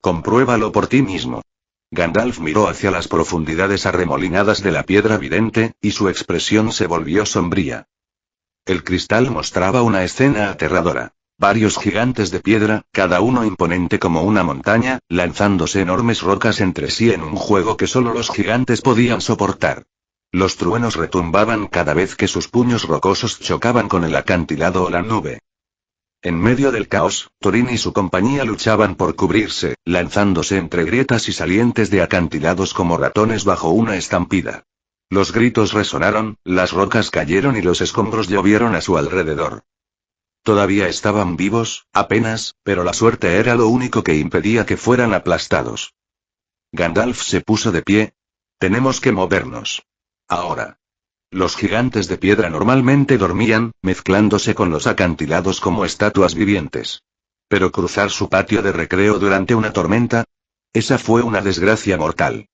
Compruébalo por ti mismo. Gandalf miró hacia las profundidades arremolinadas de la piedra vidente, y su expresión se volvió sombría. El cristal mostraba una escena aterradora. Varios gigantes de piedra, cada uno imponente como una montaña, lanzándose enormes rocas entre sí en un juego que solo los gigantes podían soportar. Los truenos retumbaban cada vez que sus puños rocosos chocaban con el acantilado o la nube. En medio del caos, Thorin y su compañía luchaban por cubrirse, lanzándose entre grietas y salientes de acantilados como ratones bajo una estampida. Los gritos resonaron, las rocas cayeron y los escombros llovieron a su alrededor. Todavía estaban vivos, apenas, pero la suerte era lo único que impedía que fueran aplastados. Gandalf se puso de pie. Tenemos que movernos. Ahora. Los gigantes de piedra normalmente dormían, mezclándose con los acantilados como estatuas vivientes. Pero cruzar su patio de recreo durante una tormenta, esa fue una desgracia mortal.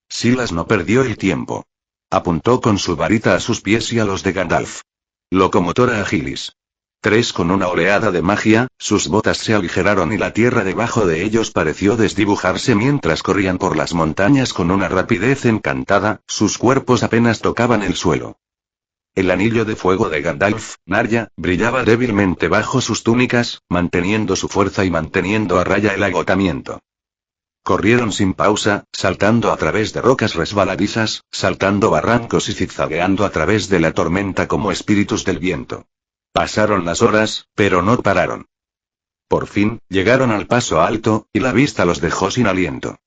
Silas no perdió el tiempo. Apuntó con su varita a sus pies y a los de Gandalf. Locomotora Agilis. 3. Con una oleada de magia, sus botas se aligeraron y la tierra debajo de ellos pareció desdibujarse mientras corrían por las montañas con una rapidez encantada, sus cuerpos apenas tocaban el suelo. El anillo de fuego de Gandalf, Narya, brillaba débilmente bajo sus túnicas, manteniendo su fuerza y manteniendo a raya el agotamiento. Corrieron sin pausa, saltando a través de rocas resbaladizas, saltando barrancos y zigzagueando a través de la tormenta como espíritus del viento. Pasaron las horas, pero no pararon. Por fin, llegaron al paso alto, y la vista los dejó sin aliento.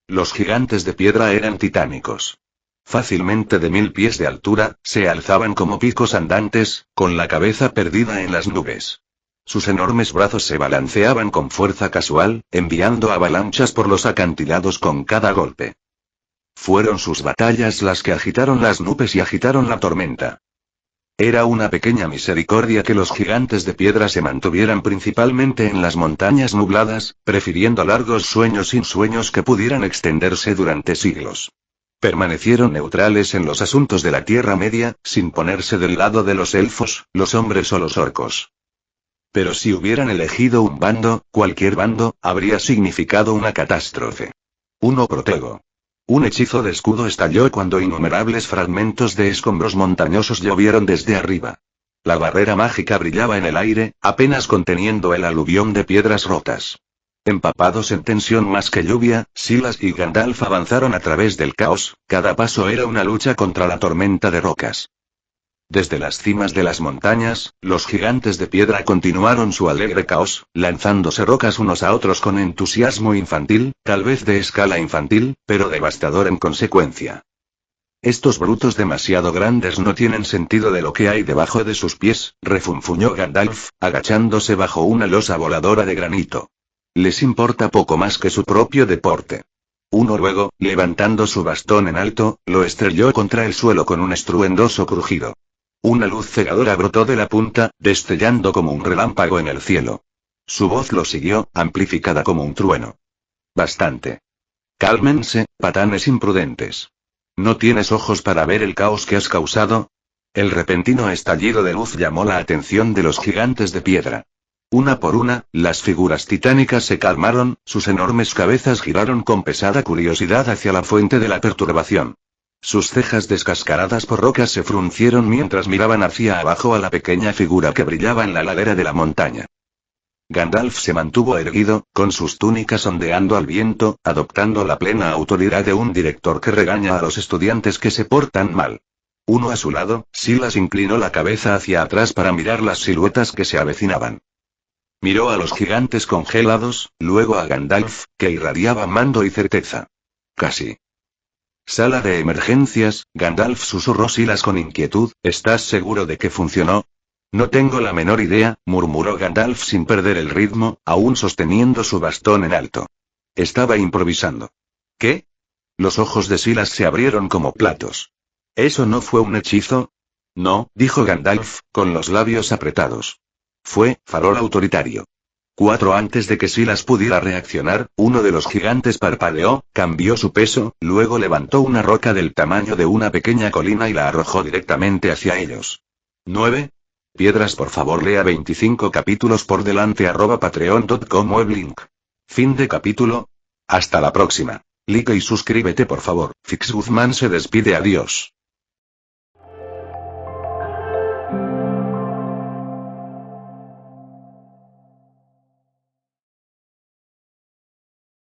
Los gigantes de piedra eran titánicos. Fácilmente de 1000 pies de altura, se alzaban como picos andantes, con la cabeza perdida en las nubes. Sus enormes brazos se balanceaban con fuerza casual, enviando avalanchas por los acantilados con cada golpe. Fueron sus batallas las que agitaron las nubes y agitaron la tormenta. Era una pequeña misericordia que los gigantes de piedra se mantuvieran principalmente en las montañas nubladas, prefiriendo largos sueños sin sueños que pudieran extenderse durante siglos. Permanecieron neutrales en los asuntos de la Tierra Media, sin ponerse del lado de los elfos, los hombres o los orcos. Pero si hubieran elegido un bando, cualquier bando, habría significado una catástrofe. 1. Protego. Un hechizo de escudo estalló cuando innumerables fragmentos de escombros montañosos llovieron desde arriba. La barrera mágica brillaba en el aire, apenas conteniendo el aluvión de piedras rotas. Empapados en tensión más que lluvia, Silas y Gandalf avanzaron a través del caos, cada paso era una lucha contra la tormenta de rocas. Desde las cimas de las montañas, los gigantes de piedra continuaron su alegre caos, lanzándose rocas unos a otros con entusiasmo infantil, tal vez de escala infantil, pero devastador en consecuencia. Estos brutos demasiado grandes no tienen sentido de lo que hay debajo de sus pies, refunfuñó Gandalf, agachándose bajo una losa voladora de granito. Les importa poco más que su propio deporte. Uno luego, levantando su bastón en alto, lo estrelló contra el suelo con un estruendoso crujido. Una luz cegadora brotó de la punta, destellando como un relámpago en el cielo. Su voz lo siguió, amplificada como un trueno. Bastante. Cálmense, patanes imprudentes. ¿No tienes ojos para ver el caos que has causado? El repentino estallido de luz llamó la atención de los gigantes de piedra. Una por una, las figuras titánicas se calmaron, sus enormes cabezas giraron con pesada curiosidad hacia la fuente de la perturbación. Sus cejas descascaradas por rocas se fruncieron mientras miraban hacia abajo a la pequeña figura que brillaba en la ladera de la montaña. Gandalf se mantuvo erguido, con sus túnicas ondeando al viento, adoptando la plena autoridad de un director que regaña a los estudiantes que se portan mal. Uno a su lado, Silas inclinó la cabeza hacia atrás para mirar las siluetas que se avecinaban. Miró a los gigantes congelados, luego a Gandalf, que irradiaba mando y certeza. Casi. Sala de emergencias, Gandalf susurró Silas con inquietud, ¿estás seguro de que funcionó? No tengo la menor idea, murmuró Gandalf sin perder el ritmo, aún sosteniendo su bastón en alto. Estaba improvisando. ¿Qué? Los ojos de Silas se abrieron como platos. ¿Eso no fue un hechizo? No, dijo Gandalf, con los labios apretados. Fue farol autoritario. 4 Antes de que Silas pudiera reaccionar, uno de los gigantes parpadeó, cambió su peso, luego levantó una roca del tamaño de una pequeña colina y la arrojó directamente hacia ellos. 9. Piedras, por favor, lea 25 capítulos por delante @patreon.com weblink. Fin de capítulo. Hasta la próxima. Like y suscríbete por favor. Fix Guzmán se despide, adiós.